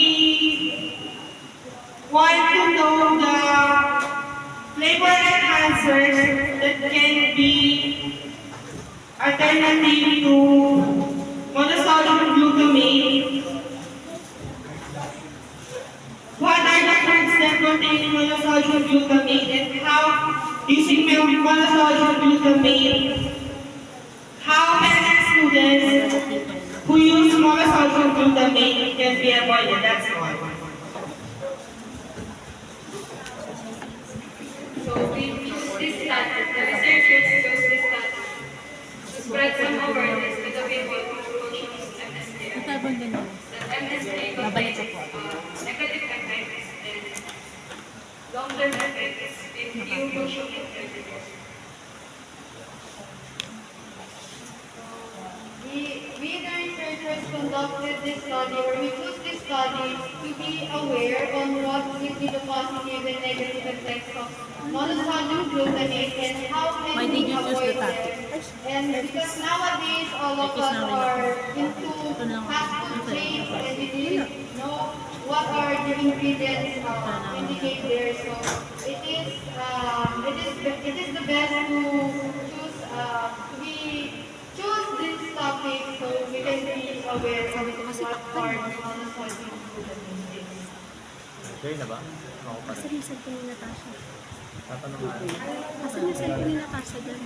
want to know the flavor enhancers that can be alternative to monosodium glutamate. containing monosodium glutamate and how using monosodium glutamate, how medical students who use monosodium glutamate can be avoided. That's all. So we choose this study, the researchers chose this study to spread some awareness to the people who choose MSA. Itabang din mo. That MSA Babalik contains ako. negative effects and long-term effects if you consume it every day. We the researchers conducted this study, or we chose this study to be aware on what will be the positive and negative effects of monosodium glutamate and how Why can did we you choose the avoid them. topic? And because nowadays all of us are into fast food chains and we didn't know what are the ingredients indicate there. So it is the best to choose choose this topic so we can be aware of what are the monosodium glutamate is. Okay na ba? Ako pa Asan rin. yung cellphone ni Natasha? Tatanong nga. Asan yung cellphone ni Natasha dyan?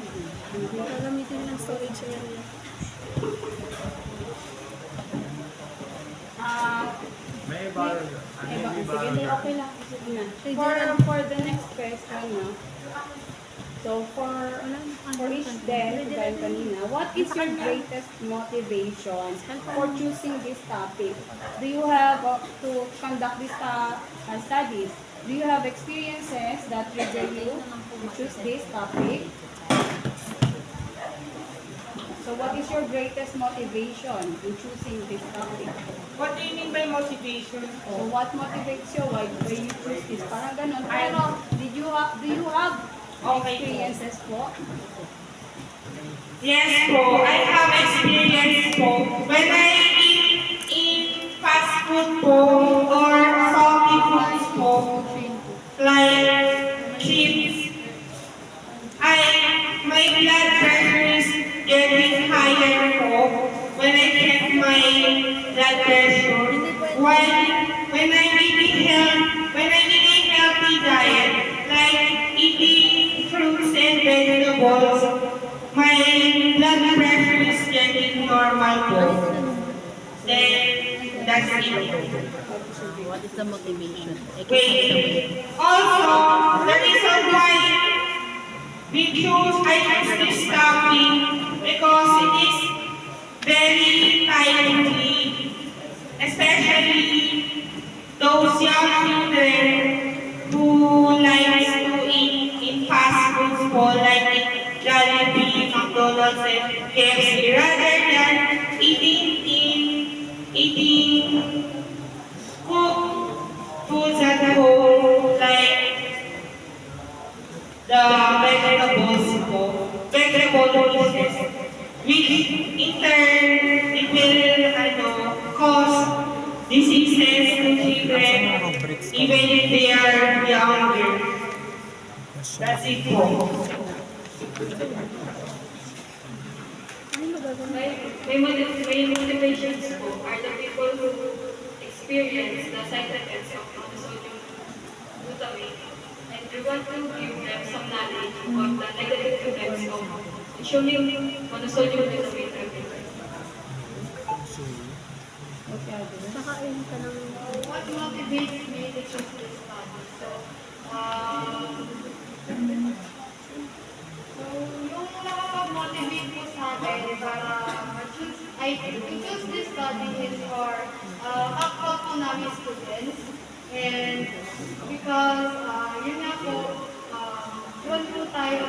Gagamitin ng storage area. May bar. May bar. Sige, okay lang. Sige na. For the next question, no? So, for each day, dahil kanina, what is your greatest motivation for choosing this topic? Do you have to conduct this studies? Do you have experiences that trigger you to choose this topic? So, what is your greatest motivation in choosing this topic? What do you mean by motivation? So, what motivates you? Why you choose this? Parang ganun. Pero, do you have experiences po? Yes po, I have experience po. When I eat fast food po or salty foods po, like chips, my blood pressure is getting higher po when I check my blood pressure. When I'm eating healthy diet, like eating fruits and vegetables, my blood pressure is getting normal po. Then, that's it. What is the motivation? Wait. Also, the reason why I choose this topic because it is very timely, especially those young children who likes to eat in fast foods po, like Jollibee, McDonald's, and KFC, rather than eating cooked foods at home, like the vegetable dishes, which in turn it will cause diseases to children even if they are younger. That's it po. May motivations po are the people who experience the side effects of monosodium glutamate, and we want to give them some knowledge on the negative effects of consuming monosodium glutamate every day. Saka ayun ka ng... What motivates me to choose this study? So, yung nakapag-motivate po sa akin para to choose this study is for kapwa po namin students. And because, yun nga po, doon po tayo,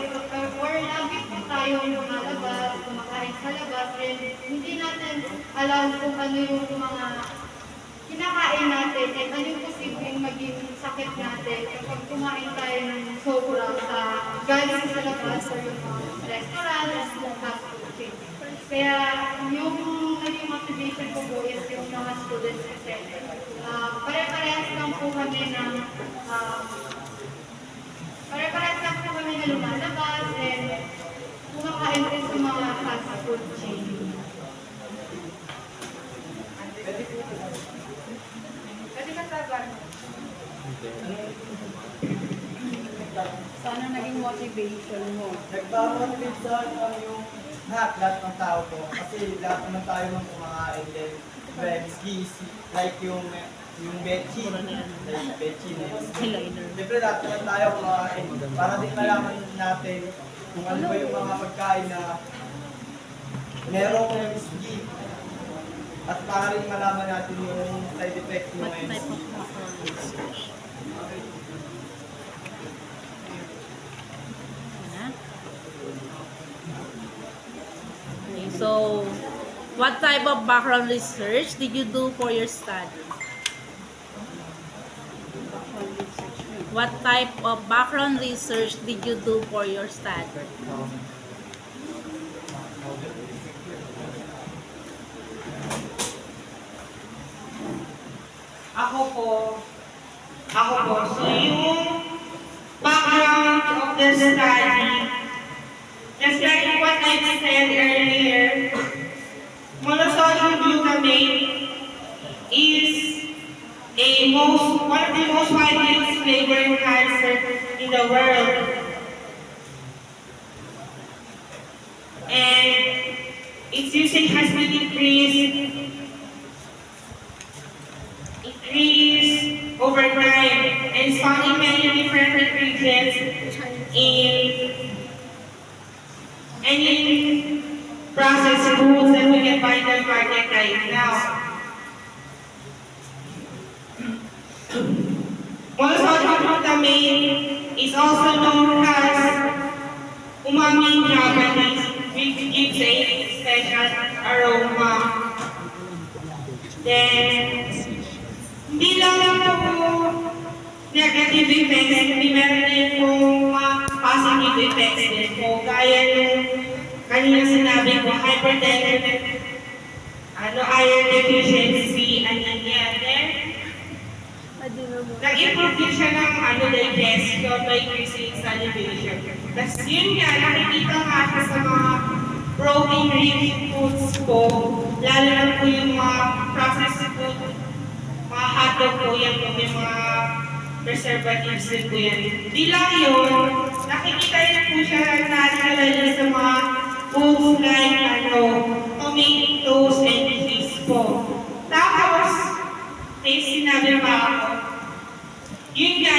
or lagi po tayo lumalabas, kumakain sa labas, and hindi natin alam kung ano yung mga kinakain natin and ano yung posibleng maging sakit natin kapag kumain tayo ng sobra sa galing sa labas or yung mga restaurant or fast food chain. Kaya yung naging motivation ko po is yung mga students kasi pare-parehas lang po kami ng na lumalabas and kumakain din sa mga fast food chain. Pwede ka saban. So, ano naging motivation mo? Nagpapamotivate sa akin yung lahat ng tao po. Kasi lahat naman tayo mang kumakain din. Friends, gizi, like yung Bechi, like Bechi na yun. Siyempre lahat naman tayo kumakain. Para din malaman natin kung ano ba yung mga pagkain na merong MSG. At para rin malaman natin yung side effect ng What type MSG. of background research? Yan. Okay, so, what type of background research did you do for your study? What type of background research did you do for your study? Ako po, so yung background of the study, just like what I said earlier, monosodium glutamate is one of the most widely used flavor enhancer in the world. And its usage has been increased over time and is found in many different ingredients and in processed foods that we can find in the market right now. Monosodium glutamate is also known as umami in Japanese, which gives a special aroma. Then, hindi lang po negative effects, hindi meron din po positive effects din po. Gaya yung kanina sinabi ko, hypertension, iron deficiency, anemia. Then, nag-improve din siya ng digestion by increasing salivation. Tapos yun nga, nakikita nga siya sa mga protein-rich foods po, lalo na po yung mga processed food, mga hotdog po yan, yung mga preservatives din po yan. Di lang yun, nakikita rin po siya naturally sa mga foods like tomatoes and cheese po. Tapos, may sinabi pa ako, yun nga,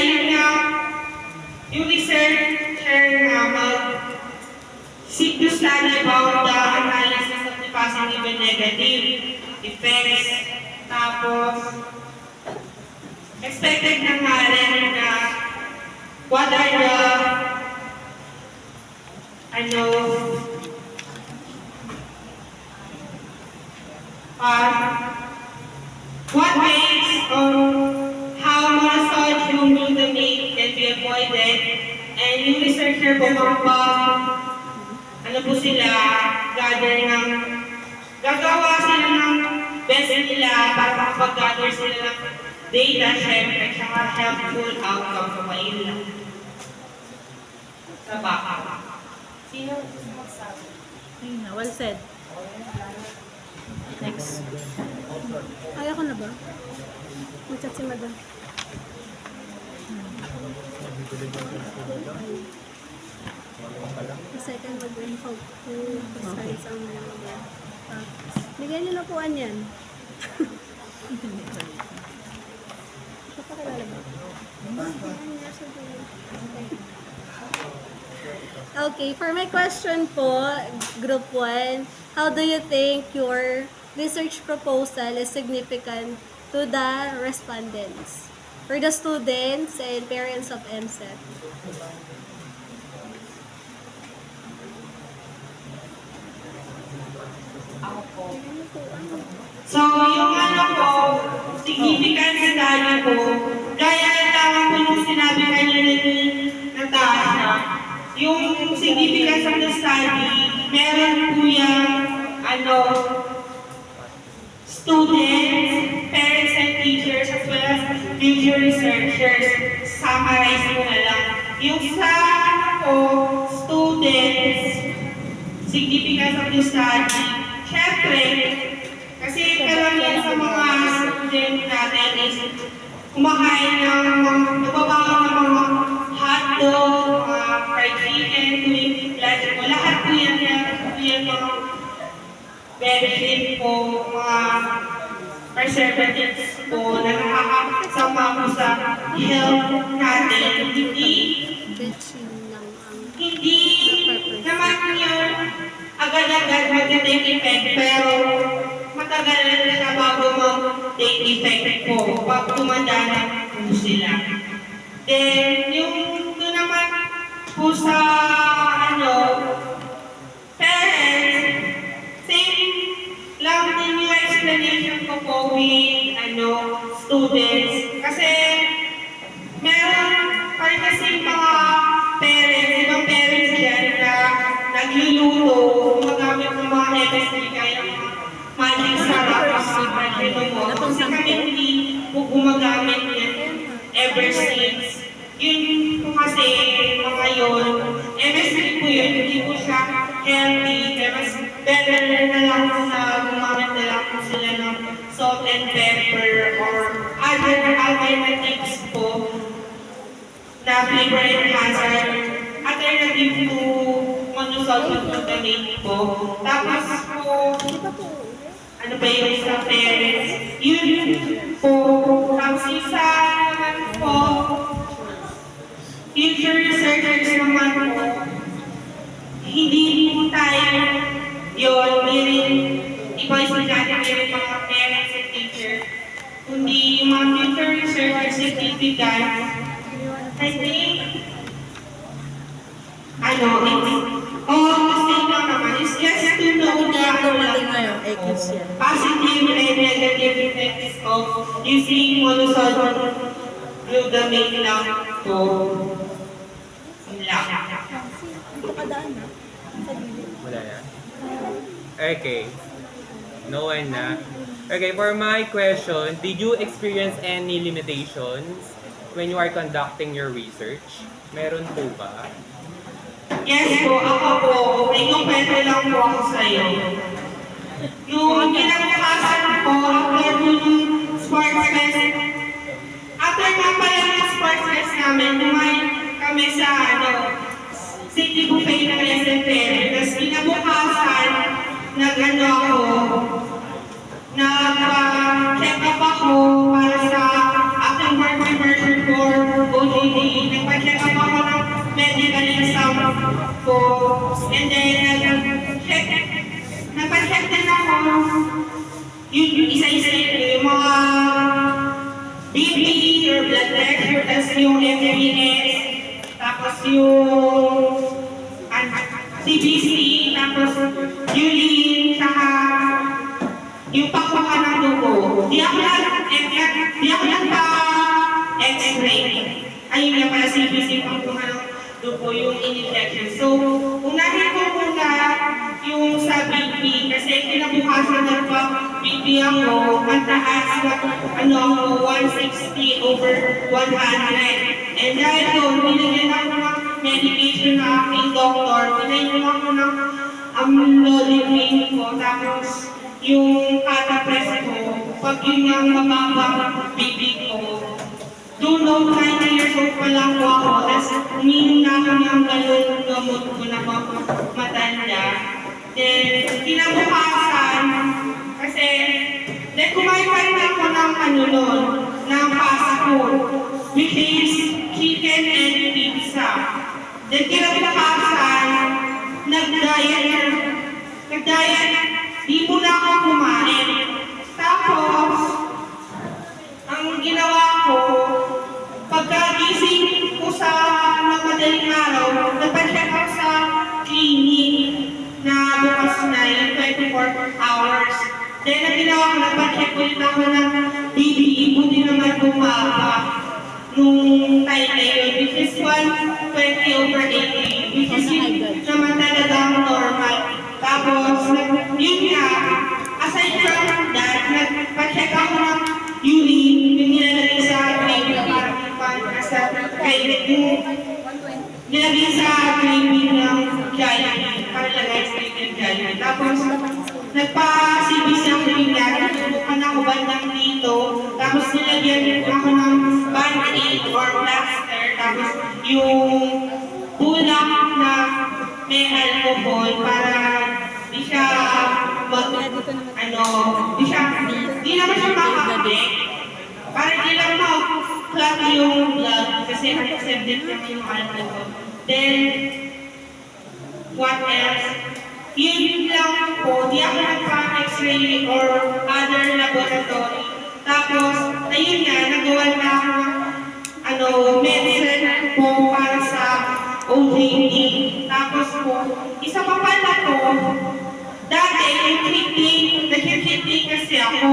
yung researcher na seek to study about the analysis of the positive and negative effects. Tapos, expected na nga rin na what are the, what ways or how monosodium glutamate can be avoided, and yung researcher po gagawa sila ng best nila para makapag-gather sila ng data, syempre, at saka helpful outcome sa maila. Sa baka. Sino gusto magsabi? Well said. Next. Ay, ako na ba? Mag-chat si madam. Second mag-info kung sa mga bigay niyo na po yan. Kapakilala ba? Okay, for my question po, Group 1, how do you think your research proposal is significant to the respondents, for the students and parents of MSET? So, yung significant study po, gaya ng tama po yung sinabi kanina ni Natasha, yung significance of the study, meron po yung, students, parents and teachers, as well as future researchers. Summarize ko na lang. Yung sa students, significance of the study, syempre, kasi karamihan sa mga student natin is kumakain ng nagbabawa ng mga hotdog, fried chicken, tuwing lunch po. Lahat po yan mga benefit po, mga preservatives po na nakakasama po sa health natin. Betchin lang ang Hindi purpose. naman yun agad-agad mag-take effect, pero matagal na siya bago mag-take effect po pag tumanda na po sila. Then, yung doon naman po sa parents, same lang din yung explanation ko po with students. Kasi meron pa rin kasi mga parents, ibang parents dyan na nagluluto, gumagamit ng mga MSG kaya mga magic sarap ang mga kasi kami hindi po gumagamit yan ever since. Yun po kasi mga yun, MSG po yun, hindi po siya healthy, kaya mas better na lang sa gumamit na lang po sila ng salt and pepper or other alternatives po na flavor enhancer, alternative to monosulfate glutamate po. Tapos po, ano ba yung sa parents? Yun po. Tapos isa naman po, future researchers naman po, hindi po tayo yun, meron iba estudyante, meron mga parents and teachers, kundi yung mga future researchers certificates. I think, it's all the same lang naman. It's just to know the positive and negative effects of using monosulfate glutamate lang po. Yun lang. Wala na? Okay. No one na. Okay, for my question, did you experience any limitations when you are conducting your research? Meron po ba? Yes po, ako po. May kumpento lang po ako sa'yo. Nung kinakasan po, after nung sports fest, after nga pala ng sports fest namin, kumain kami sa City Buffet ng SFL. Tapos kinabukasan, ako, nag-check up ako para sa aking work conversion for OJT. Nagpa-check up ako ng medical exam ko. And then, nagpa-check din ako yung isa-isa yung mga BP or blood pressure, tapos yung FBS, tapos yung CBC, tapos urine, saka yung pakuha ng dugo. Di ako lang pa-x-ray. Ayun nga pala CBC, pakuha ng dugo, yung injection. So, unahin ko muna yung sa BP, kasi kinabukasan nagpa-BP ako, mataas na 160 over 100. And dahil doon, binigyan ako ng medication na aking doktor, binigyan ako ng amlodipine ko, tapos yung catapress ko, pag yun ang mababa BP ko, doon 90 years old pa lang po ako, tapos uminom na ako ng galon gamot ko na matanda. Then, kinabukasan, kasi, kumain pa rin ako ng ng fast food, which is chicken and pizza. Then, kinabukasan, nag-diet, di mo na ako kumain. Tapos, ang ginawa ko, pagkagising ko sa madaling araw, nagpa-check ako sa clinic na bukas na yung 24 hours. Then, ang ginawa ko, nagpa-check ulit ako ng BBE, buti naman bumaba nung time na yun, which is 120 over 80, which is naman talagang normal. Tapos, yun nga, aside from that, nagpa-check ako ng urine, yung nilalagay sa gravy para sa nilagay sa gravy ng Jollibee, para lagay sa gravy ng Jollibee. Tapos, nagpa-CBC ako yung dati, subukan ako ba bandang dito, tapos nilagyan ako ng band-aid or plaster, tapos yung bulak na may alcohol para di siya di siya, di naman siya makakapit. Para di lang ma-clot yung blood kasi antiseptic naman yung alcohol. Then, what else? Yun lang po, di ako nagpa-x-ray or other laboratory. Tapos, ayun nga, nagawa na ako medicine po para sa OJT. Tapos po, isa pa pala po, dati yung kidney, nag-kidney kasi ako.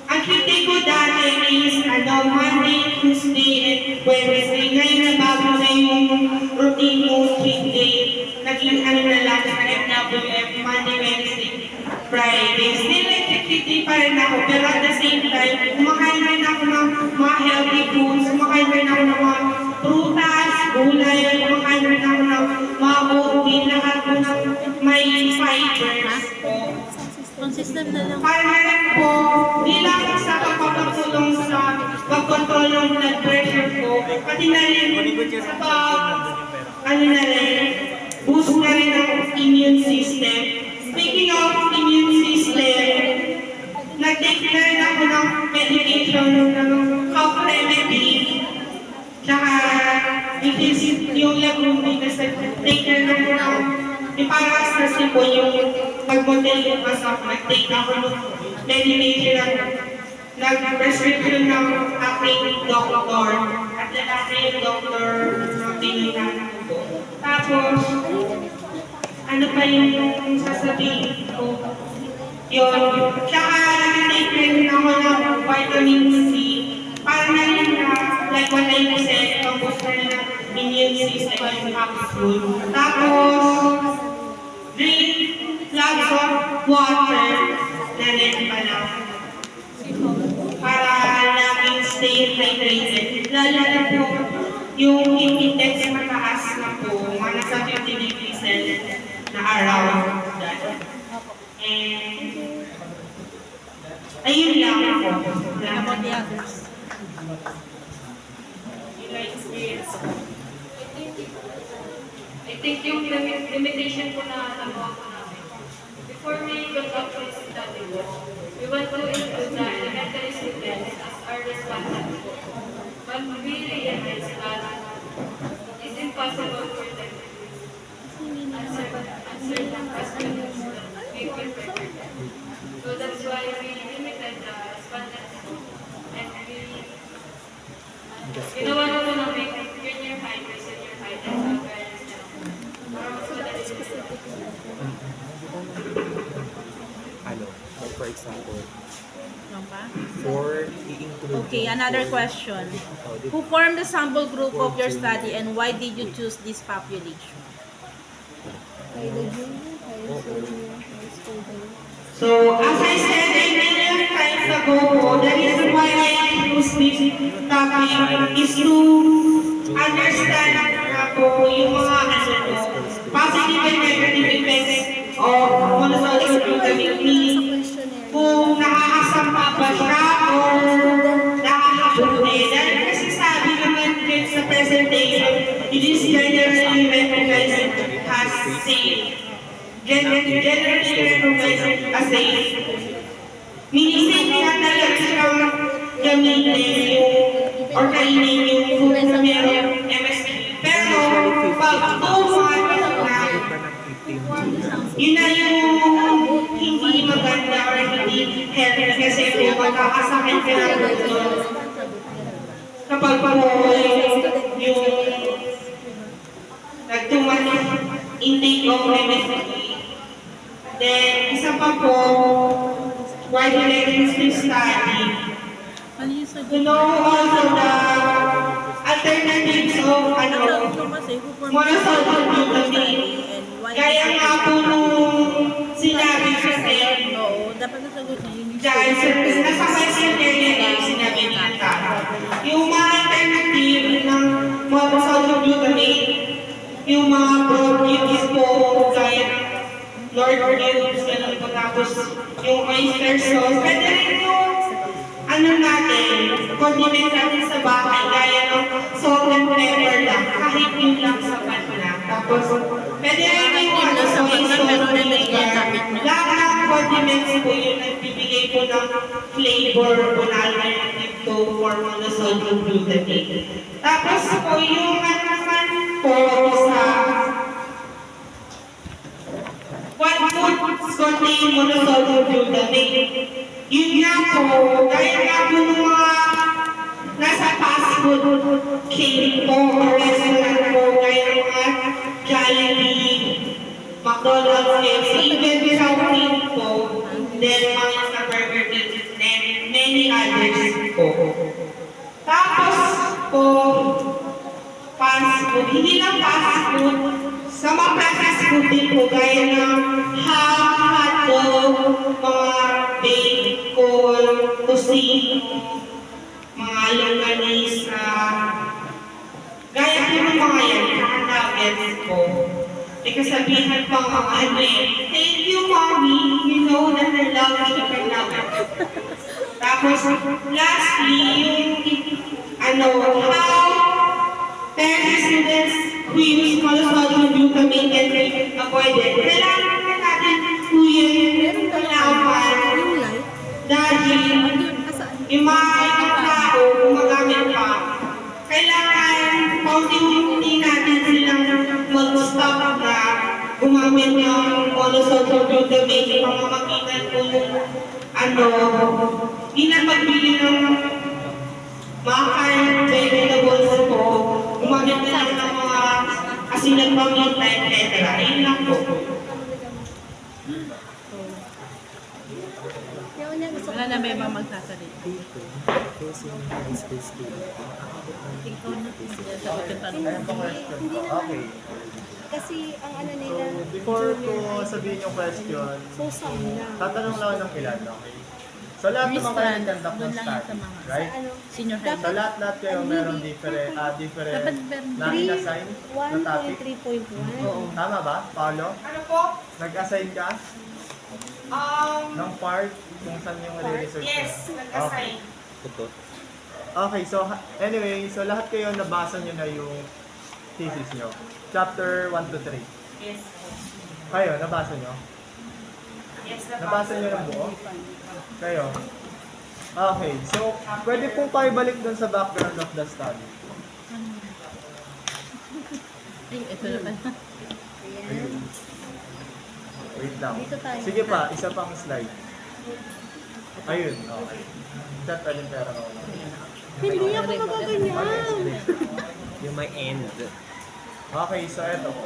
Ang kidney ko dati is Monday, Tuesday, and Wednesday. Ngayon na bago na yung routine yung kidney. Naging na lang sa FWF, Monday, Wednesday, Friday. Still nag-kidney pa rin ako, pero at the same time, kumakain rin ako ng mga healthy foods, kumakain rin ako ng mga prutas, gulay, kumakain rin ako ng mga oatmeal, lahat po ng may fibers po. Consistent na lang. Para rin po, di lang sa pagpapatulong sa pag-control ng blood pressure ko, pati na rin sa na rin, boost na rin ang immune system. Speaking of immune system, nag-take na rin ako ng medication ng cough remedy, tsaka yung lagundi na sa take na rin ako ng iparas na sipo yung pag-model yung pasok, nag-take ako ng medication nag-prescription ng aking doktor at lalaki yung doktor na pinuntahan ko. Tapos, ano pa yung sasabihin ko? Yun. Tsaka nag-take rin ako ng vitamin C para na rin like what I said, pag-boost na rin ng immune system yung capsule. Tapos, drink lots of water na rin pala. Para laging stay hydrated. Lalo na po yung index mataas na po, mga nasa 50 degrees Celsius na around that. And ayun lang po. About the others. I think yung limitation po na nagawa po namin. Before we conduct this study, we want to include the elementary students as our respondents. But we realize that it's impossible for them to answer the questions that we prepared. So that's why we limited the respondents and we ginawa na po namin junior high, senior high, and sa parents na para mas madali Like for example, Ano pa? for i-include Okay, yung another for- question. Oh, di- Who formed the sample group of your study and why did you choose this population? Kay the junior, kay the senior, kay student. So, as I said a million times ago po, the reason why I choose this topic is to understand po yung mga positive and negative effects of monosodium glutamate, meaning kung nakakasampa ba siya o nakakabuti. Dahil kasi sabi naman din sa presentation, it is generally recognized as safe. Generally recognized as safe. Meaning safe na talaga siyang gamitin yung or kainin yung food na merong MSG. Pero pag 2 months na, yun na yung hindi maganda or hindi healthy kasi kung magkakasakit ka na doon kapag po yung nagtumanin intake of MSG. Then, isa pa po, why did I choose this study? Ano yung sagot? To know also the alternatives of Ito kasi, who formed the monosodium sample group of your glutamate. study and why Kaya did you nga po nung sinabi kasi, Oo, dapat nasagot niya yun. dahil nasa questionnaire yung sinabi niya yung mga alternative ng monosodium glutamate, yung mga broad cubes po, gaya Lord cubes, ganun po na tapos yung oyster sauce. Pwede rin yung ano natin, condiment natin sa bahay, gaya ng salt and pepper lang, kahit yun lang sapat na. Tapos, pwede rin yung ano, soy sauce, vinegar. Lahat ng condiments po yun nagbibigay po ng flavor po na alternative to form monosodium glutamate. Tapos po yung ano naman po sa what foods contain monosodium glutamate. Yun nga po, gaya nga po ng mga nasa fast food chain po or restaurant po, gaya ng mga Jollibee, McDonald's, KFC, even Chowking po, then mga sa Burger King, and many others po. Tapos po, fast food, hindi lang fast food, sa mga processed food din po, gaya ng ham, hotdog, mga bacon, tusino, mga longganisa, gaya po ng mga yan, mga nuggets po. May kasabihan pa mga ano eh, thank you mommy, you know that I love chicken nuggets. Tapos, lastly, yung how parents students who use monosodium glutamate can be avoided. Kailangan na natin po yun malaman dahil yung mga tao gumagamit pa. Kailangan paunti-unti natin silang mag-stop na gumamit ng monosodium glutamate sa pamamagitan po hindi na magbili ng mga canned vegetables po, gumamit na lang ng mga asinang pangita, etc. Ayun lang po. Wala na may mga magsasalita. Kasi yung high school student. Ikaw na sagot yung tanong. Ayan po question. Okay. Kasi ang ano So, nila, before ko sabihin yung question, so some na. tatanong lang ako ng ilan, okay? So, lahat naman kayo nag-conduct ng Doon lang yung sa study, mga right? Ano, senior high. So, lahat kayo meron different Dapat meron na in-assign na topic. 1.3.1. Oo. Tama ba, Paolo? Ano po? Nag-assign ka ng part kung saan yung research mo? Yes, nag-assign. Okay, so anyway, so lahat kayo nabasa nyo na yung thesis nyo. Chapter 1 to 3. Yes. Kayo, nabasa nyo? Yes, Nabasa nyo ng buo? Kayo? Okay, so pwede pong pakibalik dun sa background of the study. Ay, ito na pala. Ayun. Wait lang. Dito tayo. Sige pa, isa pang slide. Ayun, okay. Chat pa rin pera ko. Hindi ako magaganyan. Yung may end. Okay, so eto po.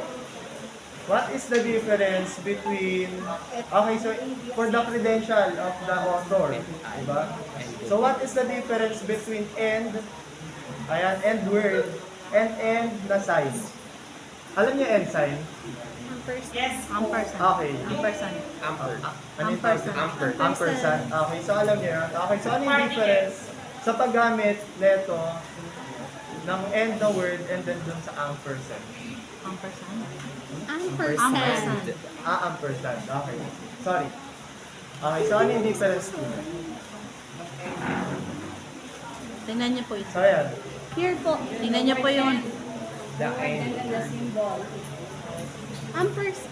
What is the difference between... Okay, so for the credential of the author, diba? So what is the difference between end, ayan, end word, and end na sign? Alam niyo end sign? Yes. Ampersand. Okay. Ampersand. Amper. Ano yung tawag? Amper. Ampersand. Okay, so alam niyo yun. Okay, so ano yung difference sa paggamit neto ng end na word and then dun sa ampersand? Ampersand. Ampersand. Ampersand. Okay. Sorry. Okay, so ano yung difference dun? Tingnan niyo po ito. So ayan. Here po. Tingnan niyo po yung The end. The symbol. Ampersand.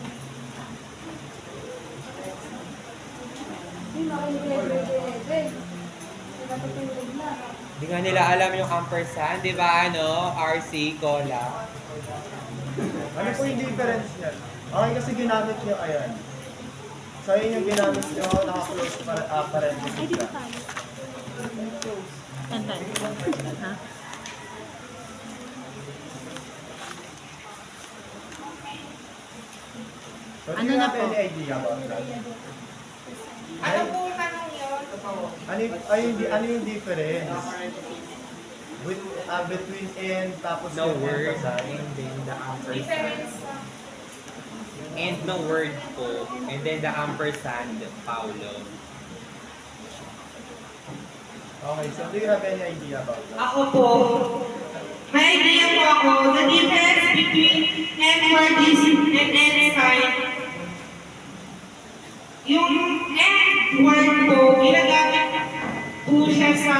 Hindi nga nila alam yung ampersand, di ba RC, Cola. Ano po yung difference niyan? Okay, kasi ginamit nyo, ayan. So yun yung ginamit nyo, naka-close parenthesis ka. Tanda. Ha? So Ano do you na have po? any idea about that? Ano po tanong yun? Ano yung difference? Between and tapos No yung word. emphasize. And then the ampersand. Difference. And no word po. And then the ampersand, Paulo. Okay, so do you have any idea about that? Ako po. May idea po ako. The difference between N word and N sign. Yung sa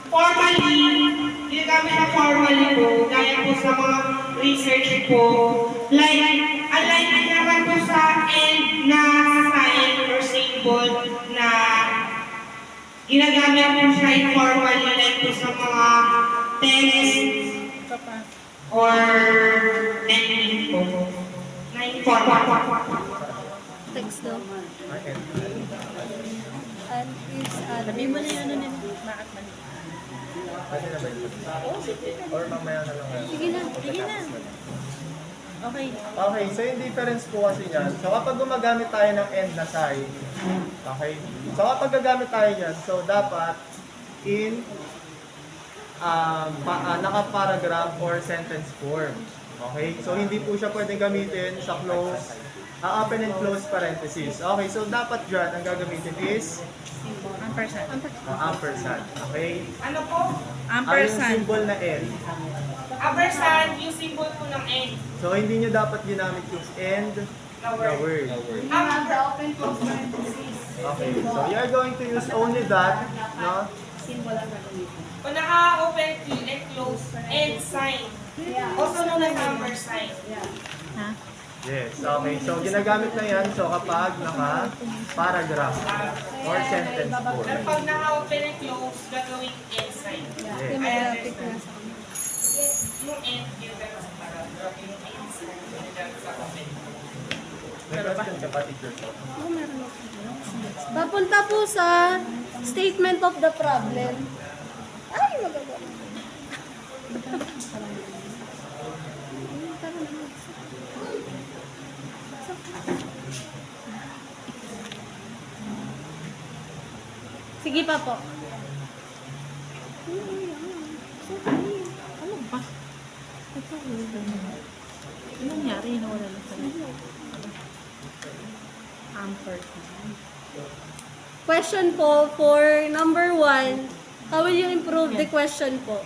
formally, ginagamit na formally po, gaya po sa mga research po, like, unlike naman po sa end na sign or symbol na ginagamit po siya informally, like po sa mga text or technique po. Na informal. Text daw. Okay. And is Sabihin mo na yung ano nila. Bakit mali? Pwede na ba yun? Or mamaya na lang ngayon? Sige na. Sige na. Okay. Okay, so yung difference po kasi niyan, so kapag gumagamit tayo ng end na sign, okay, so kapag gagamit tayo niyan, so dapat in naka-paragraph or sentence form. Okay, so hindi po siya pwedeng gamitin sa close, open and close parentheses. Okay, so dapat dyan, ang gagamitin is Ampersand. ampersand. Okay, Ano po? ang yung Ampersand. symbol na end. Ampersand, yung symbol po ng end. So hindi nyo dapat ginamit yung end Na na word. The open close parentheses. Okay, so you are going to use only that, no? Symbol ang gagamitin. Kung naka-open and close, end sign. Also known as ampersand. Ha? Yes, okay. So ginagamit na yan so kapag naka-paragraph or sentence form. Pero pag naka-open and close, gagawin end sign. Yes. Demographic na sa Yung end, yung gagawin sa paragraph, yung end sign, yung gagawin sa open. May question ka pa, teacher? Papunta po sa statement of the problem. Ay, magagawa. Sige pa po. Ano ba? Ito, ano nangyari? Nawala na sa ampersand. Question po for number 1. How will you improve the question po?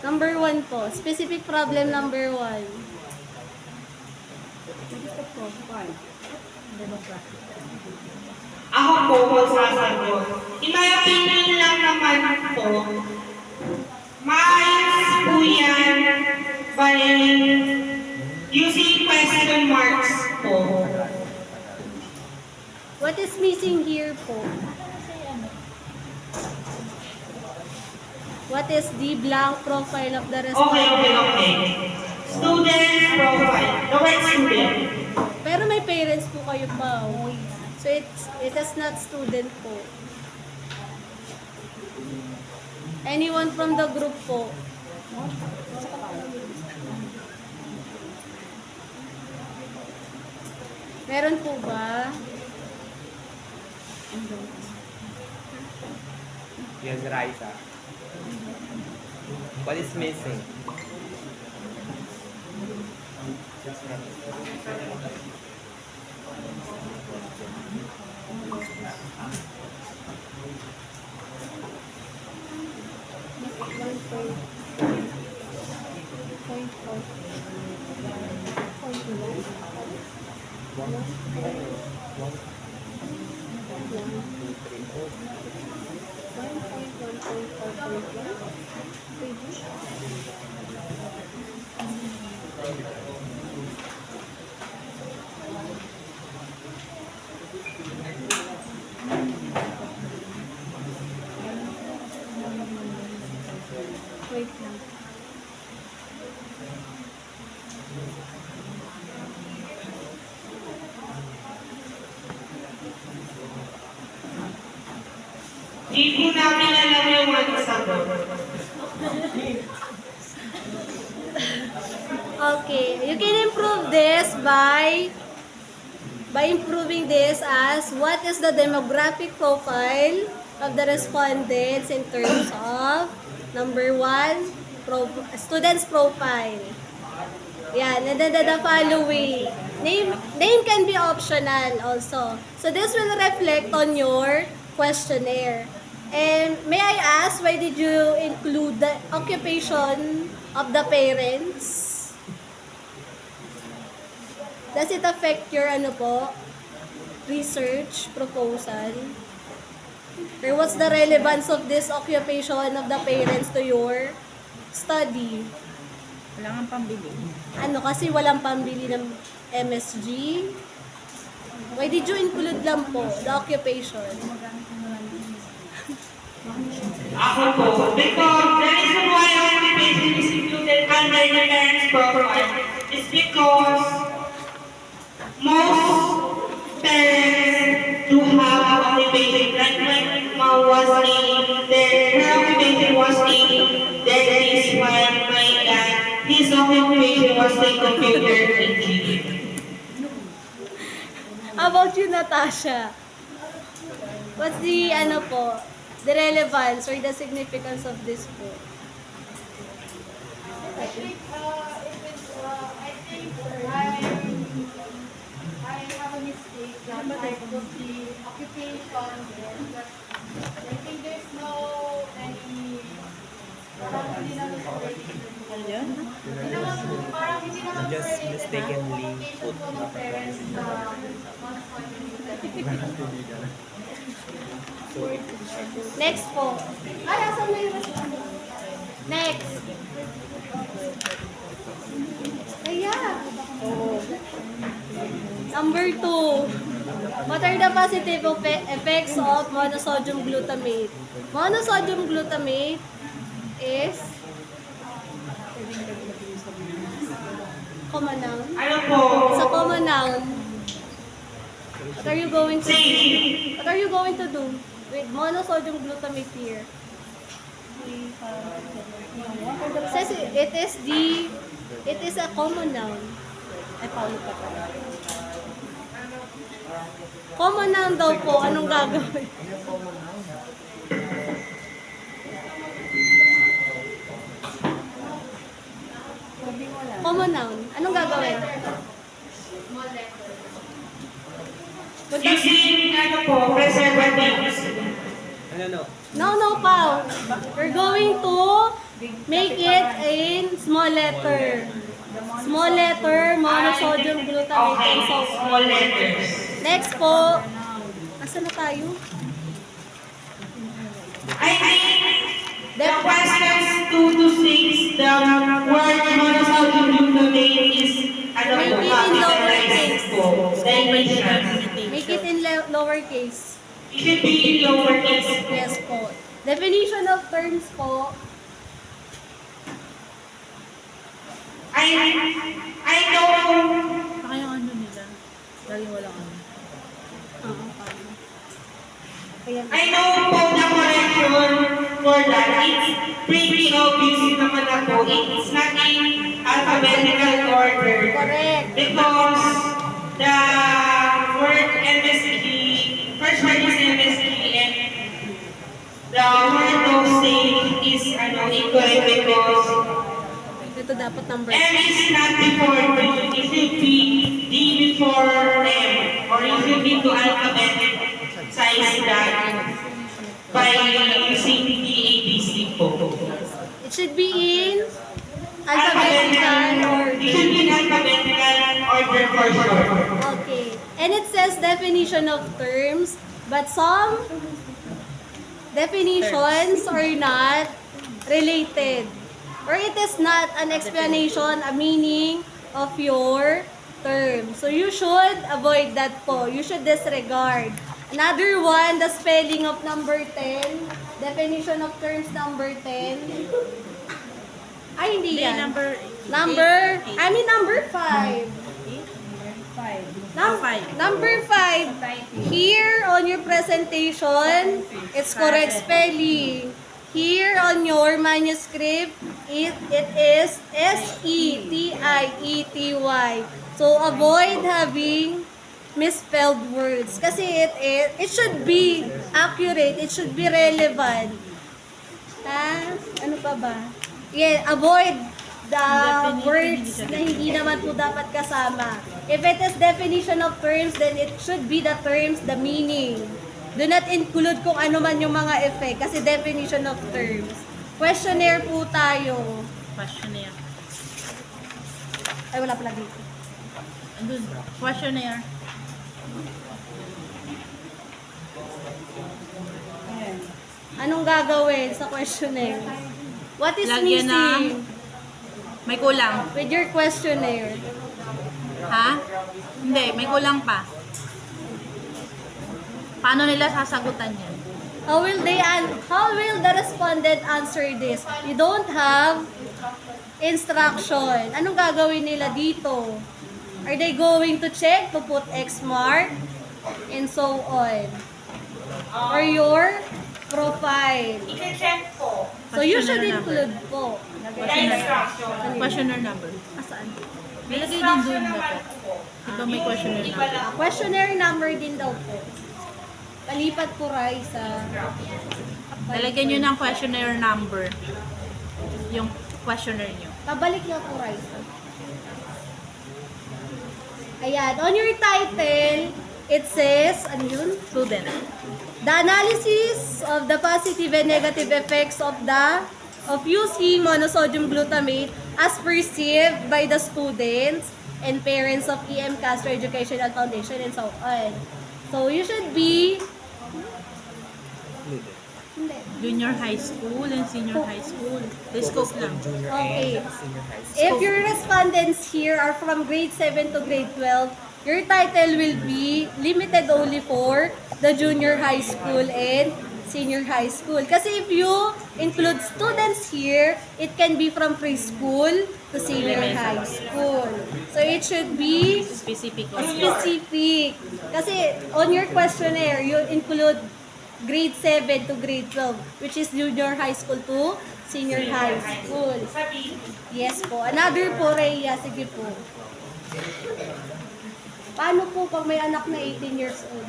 Number 1 po. Specific problem number 1. What is the profile? Ako po, magsasagot. In my opinion lang naman po, maayos po yan by using question marks po. What is missing here po? What is the blank profile of the Okay. respondent? Student profile. The word student. Pero may parents po kayo pa. So it is not student po. Anyone from the group po? Meron po ba? Yes, Raisa. What is missing? Wait lang. Di po namin alam yung ano sagot. Okay, you can improve this by improving this as what is the demographic profile of the respondents in terms of number 1, student's profile. Yan, and then the following. Name can be optional also. So this will reflect on your questionnaire. And may I ask, why did you include the occupation of the parents? Does it affect your research proposal? Or what's the relevance of this occupation of the parents to your study? Wala kang pambili. Kasi walang pambili ng MSG? Why did you include lang po the occupation? Ako po, because the reason why occupation is included under the parents' profile is because most parents do have occupation. Like my mom was her occupation was a dentist, while my dad, his occupation was a computer engineer. How about you, Natasha? What's the, the relevance or the significance of this po? I think I have a mistake that I put the occupation there, but I think there's no any parang hindi naman Ano yun? parang hindi naman Just related na mistakenly occupation put po ng parents na Next po. Ay, asan na yung Next. Ayan. Number 2. What are the positive effects of monosodium glutamate? Monosodium glutamate is common noun. Ano po? It's a common noun. What are you going to do? What are you going to do with monosodium glutamate here? Says it is a common noun. Ay, paulit pa pala. Common noun daw po, anong gagawin? Common noun, anong gagawin? Using preservatives. No, Pao. We're going to make it in small letter. Small letter, monosodium glutamate Okay, and so small on. letters. Next po. Asan na tayo? I think the questions 2 to 6, the word monosodium glutamate is Make it in lowercase. po. Dimension. Make it in lowercase. It should be in lowercase. Yes po. Definition of terms po. I know Saka yung ano nila. Lagi walang ano. I know po the correction for that. It's pretty obvious naman na po. It's not in alphabetical order. Correct. Because the word MSG, first word is MSG and the word dosage is incorrect because Ito dapat number M is not before D. It should be D before M. Or it should be to alphabet size that by using the ABC po. It should be in alphabetical order. It should be in alphabetical order for sure. Okay. And it says definition of terms, but some definitions are not related. Or it is not an explanation, a meaning of your term. So you should avoid that po. You should disregard. Another one, the spelling of number 10. Definition of terms number 10. Ay, hindi yan. Number 5. Number 5. Here on your presentation, it's correct spelling. Here on your manuscript, it is S-E-T-I-E-T-Y. So avoid having misspelled words. Kasi it should be accurate, it should be relevant. Ano pa ba? Yeah, avoid the words na hindi naman po dapat kasama. If it is definition of terms, then it should be the terms, the meaning. Do not include kung ano man yung mga effect kasi definition of terms. Questionnaire po tayo. Questionnaire. Ay, wala pala dito. Dun, questionnaire. Ayan. Anong gagawin sa questionnaire? What is Lagyan missing May kulang. with your questionnaire? Ha? Hindi, may kulang pa. Paano nila sasagutan yan? How will the respondent answer this? You don't have instruction. Anong gagawin nila dito? Are they going to check to put X mark and so on? Or your profile? I-check po. So you should Questionnaire include po. The instruction. Questionnaire number. Asaan? Nilagay din Instruction dun naman dapat. po. Diba may questionnaire Iba number? lang. Questionnaire number din daw po. Palipat po Rai sa... Nalagyan nyo ng questionnaire number. Yung questionnaire nyo. Pabalik lang po Rai sa... Ayan. On your title, it says, ano yun? Student. The analysis of the positive and negative effects of using monosodium glutamate as perceived by the students and parents of EM Castro Educational Foundation and so on. So you should be hindi. Junior high school and senior high school. The scope lang. Okay. If your respondents here are from grade 7 to grade 12, your title will be limited only for the junior high school and senior high school. Kasi if you include students here, it can be from preschool to senior high school. So it should be Specific. specific. Kasi on your questionnaire, you include grade 7 to grade 12, which is junior high school to senior high school. Sabi, Yes po. Another po, Rhea. Sige po. Paano po pag may anak na 18 years old?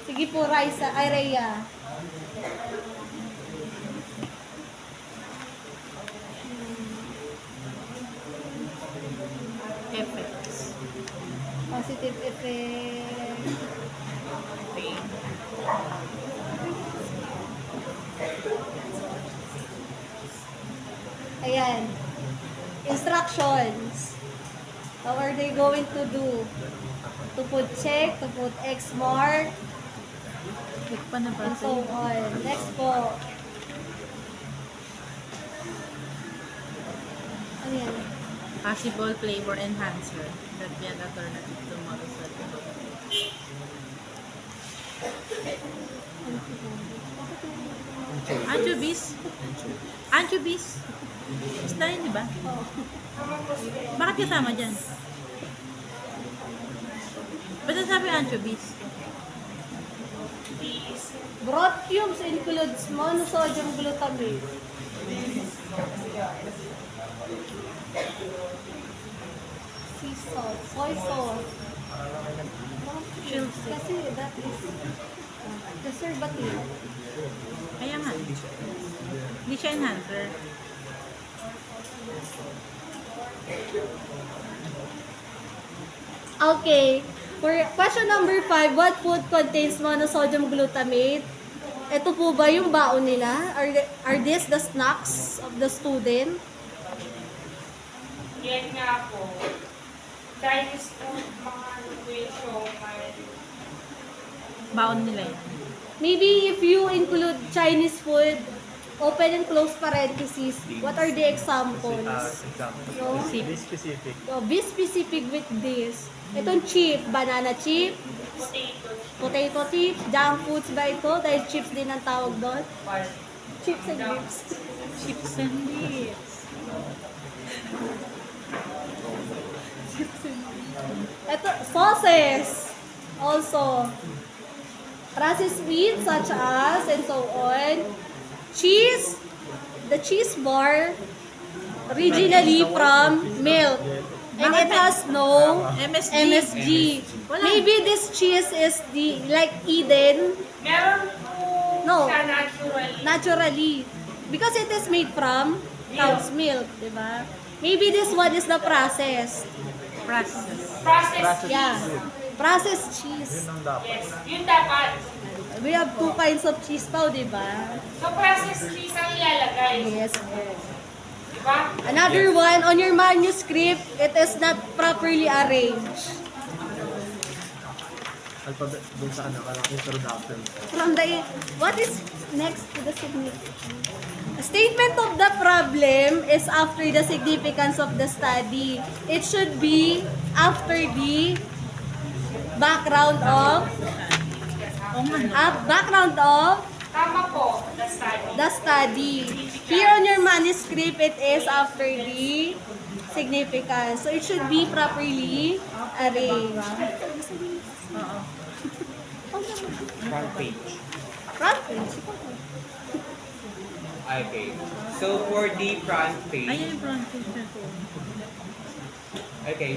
Sige po, Raisa. Ay, Rhea. Effects. Positive effect. Ayan. Instructions. How are they going to do? To put check, to put X mark, Click pa na ba? and so on. Next po. Ano yan? Possible flavor enhancer that be an alternative to monosodium. Anchovies? Anchovies? Basta yun, di ba? Bakit kasama dyan? Ba't sabi anchovies? Broth cubes includes monosodium glutamate. Sea salt, soy sauce. Kasi that is preservative. Kaya nga. Hindi siya enhancer. Okay. For question number 5, what food contains monosodium glutamate? Ito po ba yung baon nila? Are this the snacks of the student? yan nga po. Chinese food, mga nutrition, Baon nila yan. Maybe if you include Chinese food, open and close parentheses, what are the examples? No? Be specific. So, be specific with this. Itong chip, banana chip, potato chip, junk foods ba ito? Dahil chips din ang tawag doon. Chips and dips. Chips and dips. Ito, sauces. Also, processed meat such as and so on. Cheese, the cheese bar, originally from milk. And it has no MSG. Wala. Maybe this cheese is the like Eden. meron po No. siya naturally. Because it is made from cow's milk, di ba? Maybe this one is the processed. Processed Yeah. cheese. Processed cheese. Yun ang dapat. Yes, yun dapat. We have two kinds of cheese pa, di ba? So, processed cheese ang ilalagay. Yes. Another one, on your manuscript, it is not properly arranged. Alphabet dun sa introduction. From the, what is next to the significance? A statement of the problem is after the significance of the study. It should be after the background of Tama po, the study. the study. Here on your manuscript, it is after the significance. So it should be properly arranged. Front page. Front page. Okay. So for the front page. Ayan yung front page na to. Okay.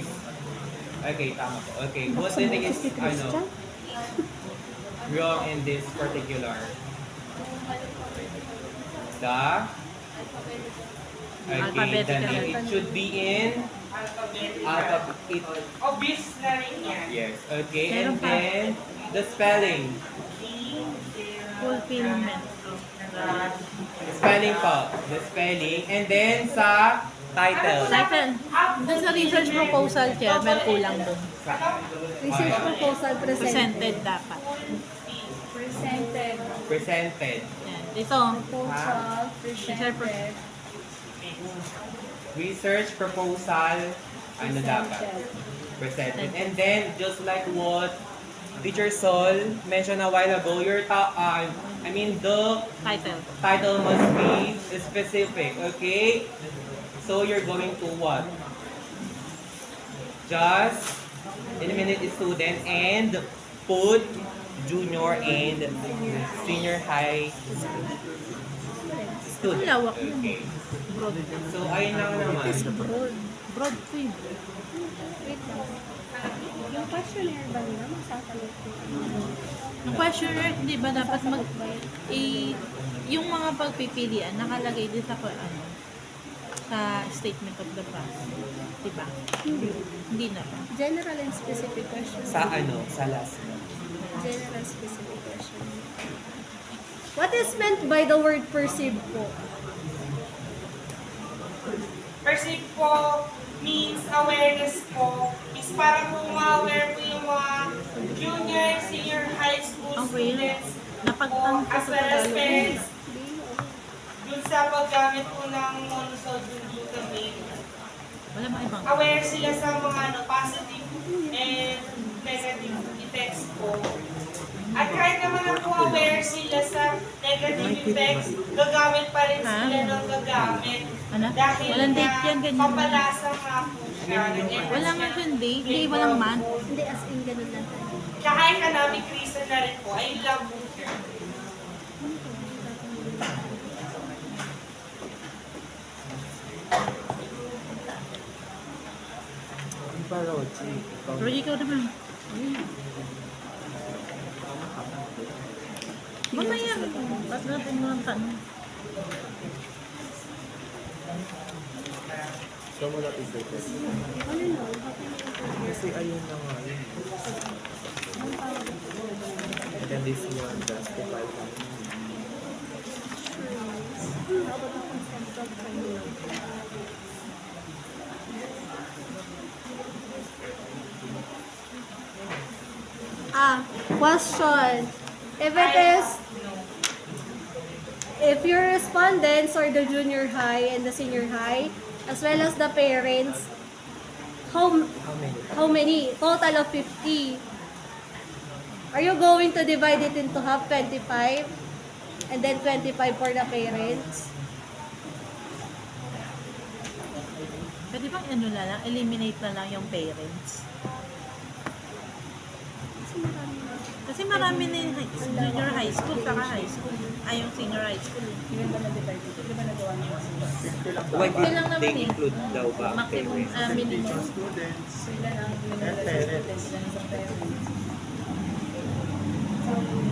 Okay, tama po. Okay. What do you think is wrong in this particular? The Alphabetical. It should be in alphabet. Obvious na rin yan. Yes. Okay. And then the spelling. Fulfillment of the Spelling po. The spelling. And then sa title. title. Doon sa research proposal, Chair, may kulang doon. Research proposal presented. Presented dapat. Presented. Yan. Ito. Research proposal. Ano dapat? Presented. And then, just like what Teacher Sol mentioned a while ago, the Title. must be specific, okay? So you're going to what? Just eliminate the student and put junior and senior high student. Lawak Okay. Broad. So ayun lang naman. Broad. Broad to yun. Yung questionnaire ba nila, masasagot ko? Ang questionnaire, di ba dapat yung mga pagpipilian, nakalagay din sa sa statement of the process. Di ba? Hindi na ba? General and specific question. Sa last na. General specific question. What is meant by the word perceive po? Perceive po means awareness po. Is para po ma-aware po yung mga junior, senior high school Okay. students po, Napagtanong ko as sa well as Tagalog. parents. Dun sa paggamit po ng monosodium glutamate. Wala mga ibang. Aware sila sa mga positive and negative effects po. At kahit naman na po aware sila sa negative effects, gagamit pa rin sila ng gagamit. Ano? Dahil Walang date yan, ganyan. papalasa nga po siya. Wala nga yung date, hindi, walang month. Hindi, as in ganun lang. Tsaka economic reason na rin po. Ayun lang po, sir. Ang parochi. Roger, ikaw naman. Mamaya, pas natin mo ang tanong. Ikaw mo lang i-suggest. Kasi ayun na nga yun. And then this one, justify lang. Question. If your respondents are the junior high and the senior high, as well as the parents, how many? Total of 50. Are you going to divide it into half, 25? And then 25 for the parents? Pwede bang ano na lang, eliminate na lang yung parents? Kasi marami na yung junior high school, saka high school. Ay, yung senior high school. Why lang naman they eh. include daw ba Maximum, parents? minimum. Students and parents.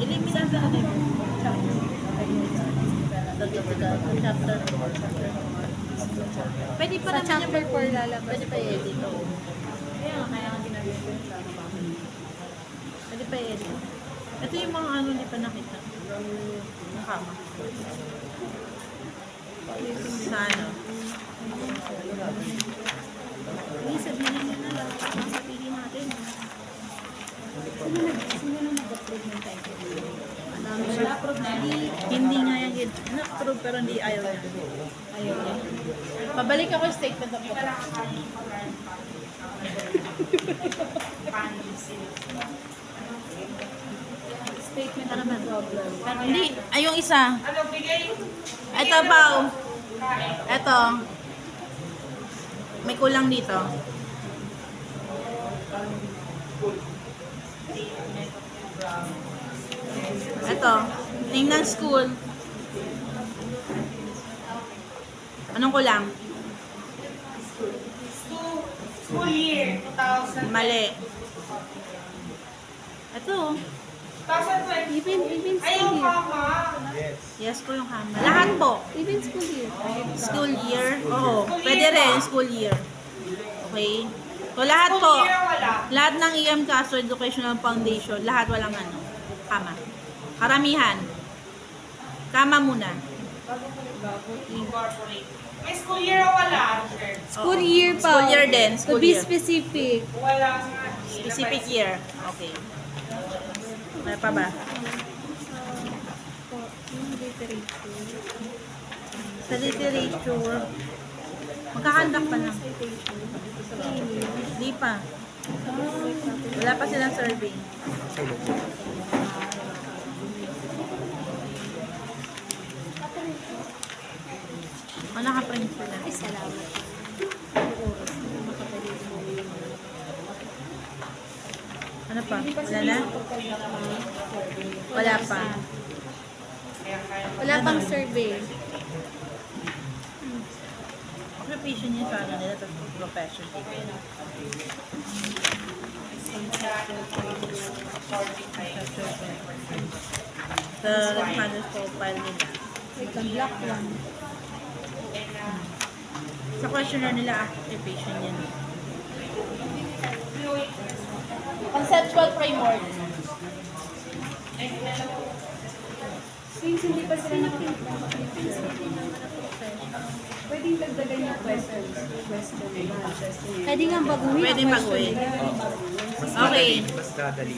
Eliminate na lang yun. Chapter 4. Pwede pa Sa naman chapter yung 4 lalabas. Pwede pa i-edit. Kaya nga ginagawa ko yung pwede pa i-edit. Ito yung mga ano hindi pa nakita. Nakama. Sa ano? Hindi, sabihin nyo na lang. Sasabihin natin. Sino na nag-approve ng title? Madami siya. Hindi nga yan. Na-approve pero hindi ayaw niya. Ayaw niya. Pabalik ako yung statement of work. Statement of problem. Pero hindi. Ay, yung isa. Ano, bigay? Ito, Pao. Ito. May kulang dito. Ito. Tingnan school. Anong kulang? School year 2000. Mali. Ito. 2020. Even Ay, school yung year. kama. Yes. Yes po yung kama. Lahat po. Even school year. School year. Oo. Pwede rin. School year. Okay. So, lahat po. School year wala. Lahat ng EMCASO Educational Foundation, lahat walang ano. Kama. Karamihan. Kama muna. Incorporate. May school year o wala, sir? School year pa. School year din. To School be year. specific. Wala nga. Specific year. Okay. May pa ba? Yung literature. Sa literature, magkakandak pa lang. Hindi pa. Wala pa silang survey. Nakaprint sila. Ay, salamat. Ano pa? Wala na? Wala pa. Wala pang survey. Occupation niya sa ano nila, tapos profession. Sa respondents profile nila. Like the black one. Sa questionnaire nila, occupation yan. Conceptual framework. Since hindi pa sila nakikita, pwedeng dagdagan yung questions. Pwede nga baguhin. Pwede baguhin. Okay. Mas dadali.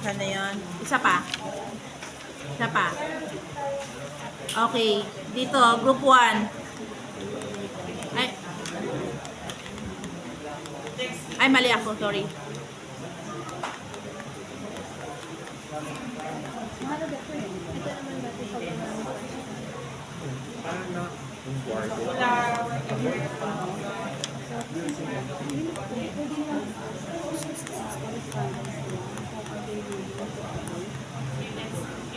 Sana yun? Isa pa. Isa pa. Okay. Dito, group 1. Ay, mali ako. Sorry. Mahalaga po yun. Ito naman dati sa Parang na yung board.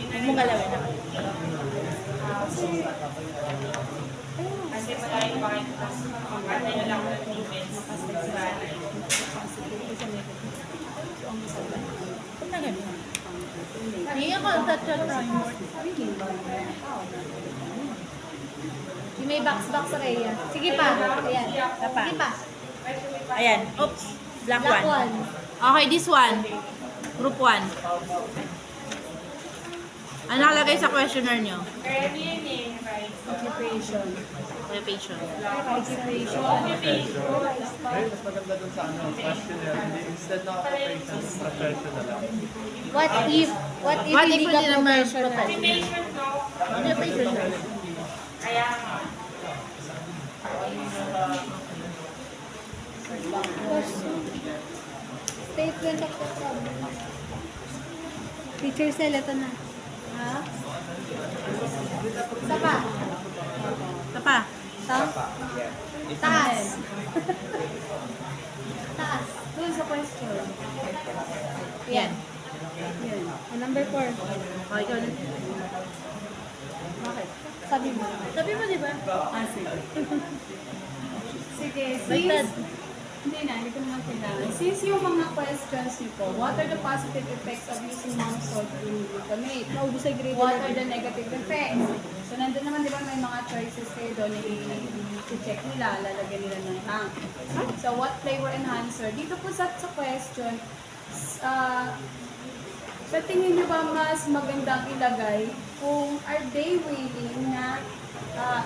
Huwag mong galawin ako. Kasi malaking bakit pagkatay na lang ng movements. Kung na ganun. Hindi ako ang conceptual framework. Yung may box-box Rhea. Sige pa. Ayan. Pa. Sige pa. Ayan. Oops. Black Black one. one. Okay, this one. Group 1. Ano nakalagay sa questionnaire nyo? Ready yun eh, right? Occupation. Occupation. Occupation. Ay, mas maganda dun sa ano, questionnaire. Hindi, instead na occupation, professional lang. What if What if hindi ka hindi naman professional? Occupation, no? Occupation. Kaya nga. Statement of the problem. Teacher Sel, ito na. Ha? Isa pa. Ito pa. Taas. Taas. Doon sa question. Yan. Yan. Number 4. Okay, ikaw na. Bakit? Sabi mo. Sabi mo, di ba? Sige. Sige, Baliktad. hindi ko naman kailangan. Since yung mga questions nito, what are the positive effects of using monosodium glutamate? Naubos sa grade. What are the negative effects? So, nandun naman, di ba, may mga choices kayo doon i-check nila, lalagyan nila ng rank. So, what flavor enhancer? Dito po sa question, sa tingin nyo ba mas magandang ilagay kung are they willing na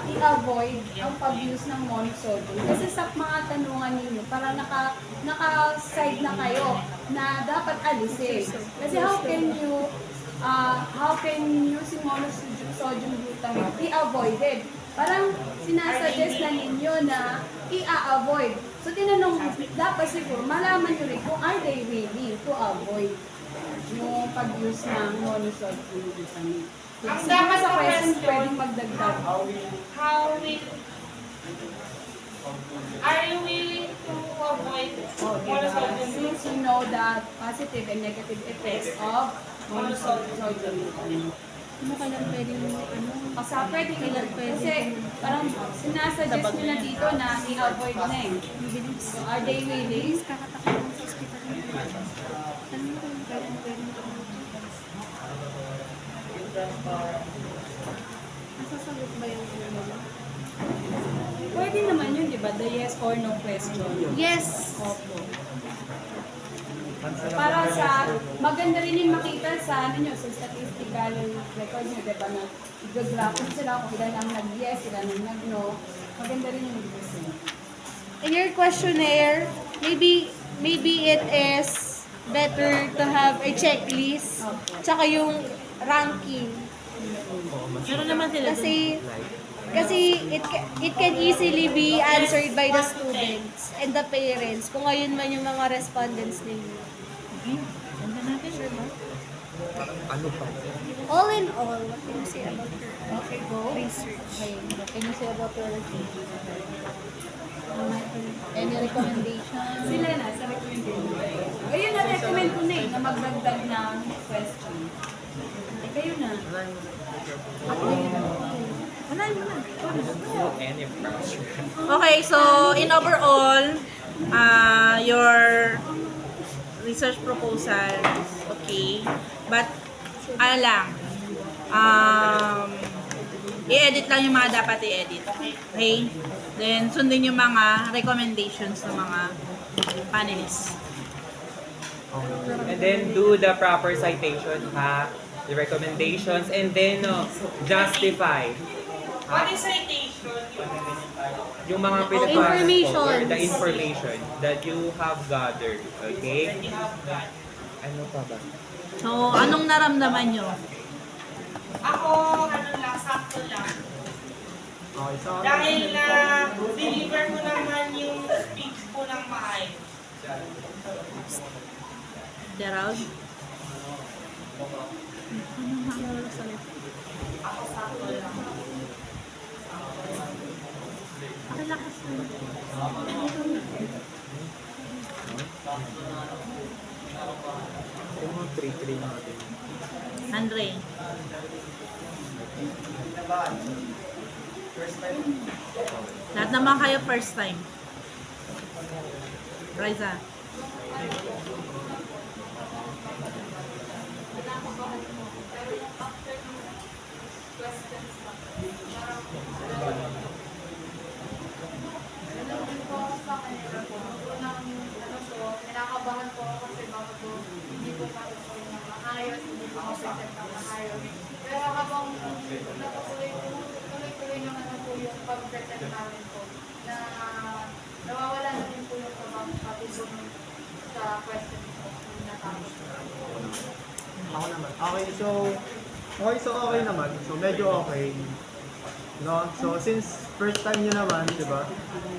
i-avoid ang pag-use ng monosodium. Kasi sa mga tanungan ninyo, parang naka-side na kayo na dapat alisin. Kasi how can using monosodium glutamate be avoided? Parang sinasuggest na ninyo na i-avoid. So tinanong, dapat siguro malaman nyo rin kung are they willing to avoid yung pag-use ng monosodium glutamate. Ang Siguro dapat sa na question, question, pwedeng magdagdag. Are you willing to avoid monosodium? Since you know the positive and negative effects of monosodium glutamate. Ano kailan pwedeng Pwede kasi parang sinasuggest nila dito na i-avoid na eh. So are they willing? kakatakot ng sa hospital. Ano mo kung kailan pwedeng nasasagot ba yung Pwede naman yun, di ba? The yes or no question. Yes! Opo. Para sa, maganda rin yung makita sa ano nyo, sa statistical record nyo, di ba, na i-graph sila kung ilan ang nag-yes, ilan ang nag-no. Maganda rin yung reason. In your questionnaire, maybe it is better to have a checklist tsaka yung ranking. Meron naman sila Kasi it can easily be answered by the students and the parents kung ngayon man yung mga respondents ninyo. Ganda natin. Sure ba? Ano pa? All in all, what can you say about your Okay, go. research? Okay, what can you say about your research? Any recommendation? Sila na, sa recommendation. Ayun na, recommend ko na eh, na magdagdag ng question. Kayo na. Ako yun. Wala yun na. Any pressure. Okay, so in overall, your research proposal, okay. But, ano lang, i-edit lang yung mga dapat i-edit. Okay? Then, sundin yung mga recommendations ng mga panelists. And then do the proper citation, ha? The recommendations, and then justify. What is citation? Yung mga informations. the information that you have gathered. Okay? Ano pa ba? So, anong naramdaman nyo? Ako, ano lang, sakto lang. Okay, so Dahil na deliver ko naman yung speech ko ng maayos. Gerald? Ako sakto lang. Pakilakas mo. Yung mga 3-3 natin. Andre? First time. Lahat naman kayo first time. Raisa? Kinakabahan po ako kasi baka po hindi po kami po yung maayos, hindi po ako present ng maayos. Pero habang tuloy-tuloy naman na po yung pag-present namin po na nawawala na din po yung pati po sa question po na natapos. ako naman. Okay, so okay naman. So medyo okay. No? So since first time nyo naman, di ba?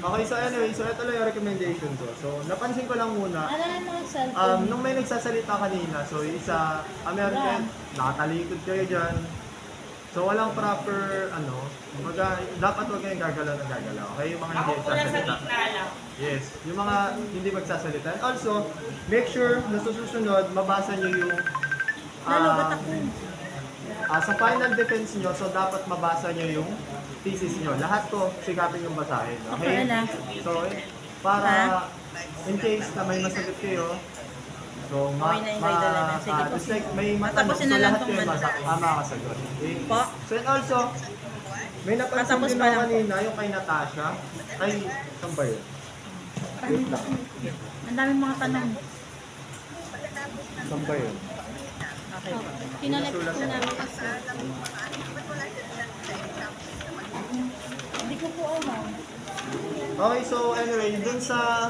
Okay, so anyway, so ito lang yung recommendation ko. So napansin ko lang muna, Ano na mga cellphone? nung may nagsasalita kanina, so yung isa, American, nakatalikod kayo dyan. So walang proper, dapat huwag kayong gagalaw ng gagalaw. Okay, yung mga Ako hindi po nasa nagsasalita. gitna lang. Yes, yung mga hindi magsasalita. And also, make sure na sa susunod, mabasa nyo yung sa final defense nyo, so dapat mabasa nyo yung thesis nyo. Lahat to, sikapin yung basahin. Okay? So, para in case na may masagot kayo, so just like may matanong, so lahat kayo makakasagot. Okay? So, and also, may napansin din ako kanina, yung kay Natasha. Ay, saan ba yun? Wait lang. Ang daming mga tanong. Saan ba yun? Kinolet po namin kasi. Hindi ko po alam. Okay, so anyway, dun sa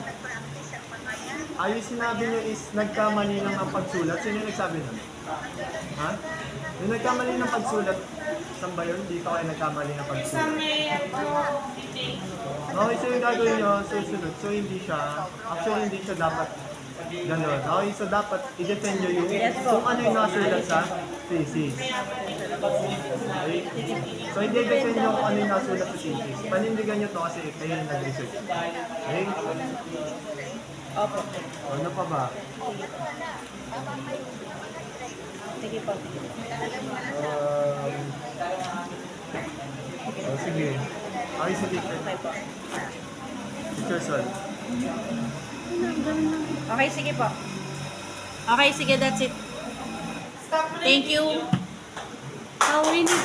yung sinabi nyo is nagkamali lang ng pagsulat. Sino yung nagsabi nun? Ha? Yung nagkamali ng pagsulat, saan ba yun? Dito kayo nagkamali ng Sa pagsulat. may, meeting. Okay, so yung gagawin nyo, susunod. So hindi siya, actually hindi siya dapat ganun. Okay, so dapat i-defend nyo yung kung ano yung nasulat sa thesis. Okay? So hindi defend nyo kung ano yung nasulat sa thesis. Panindigan nyo to kasi kayo yung nag-research. Okay? Opo. Ano pa ba? Sige po. Sige. Okay, sige. Teacher Sol. Okay, sige po. Okay, sige, that's it. Stop Thank you. How we need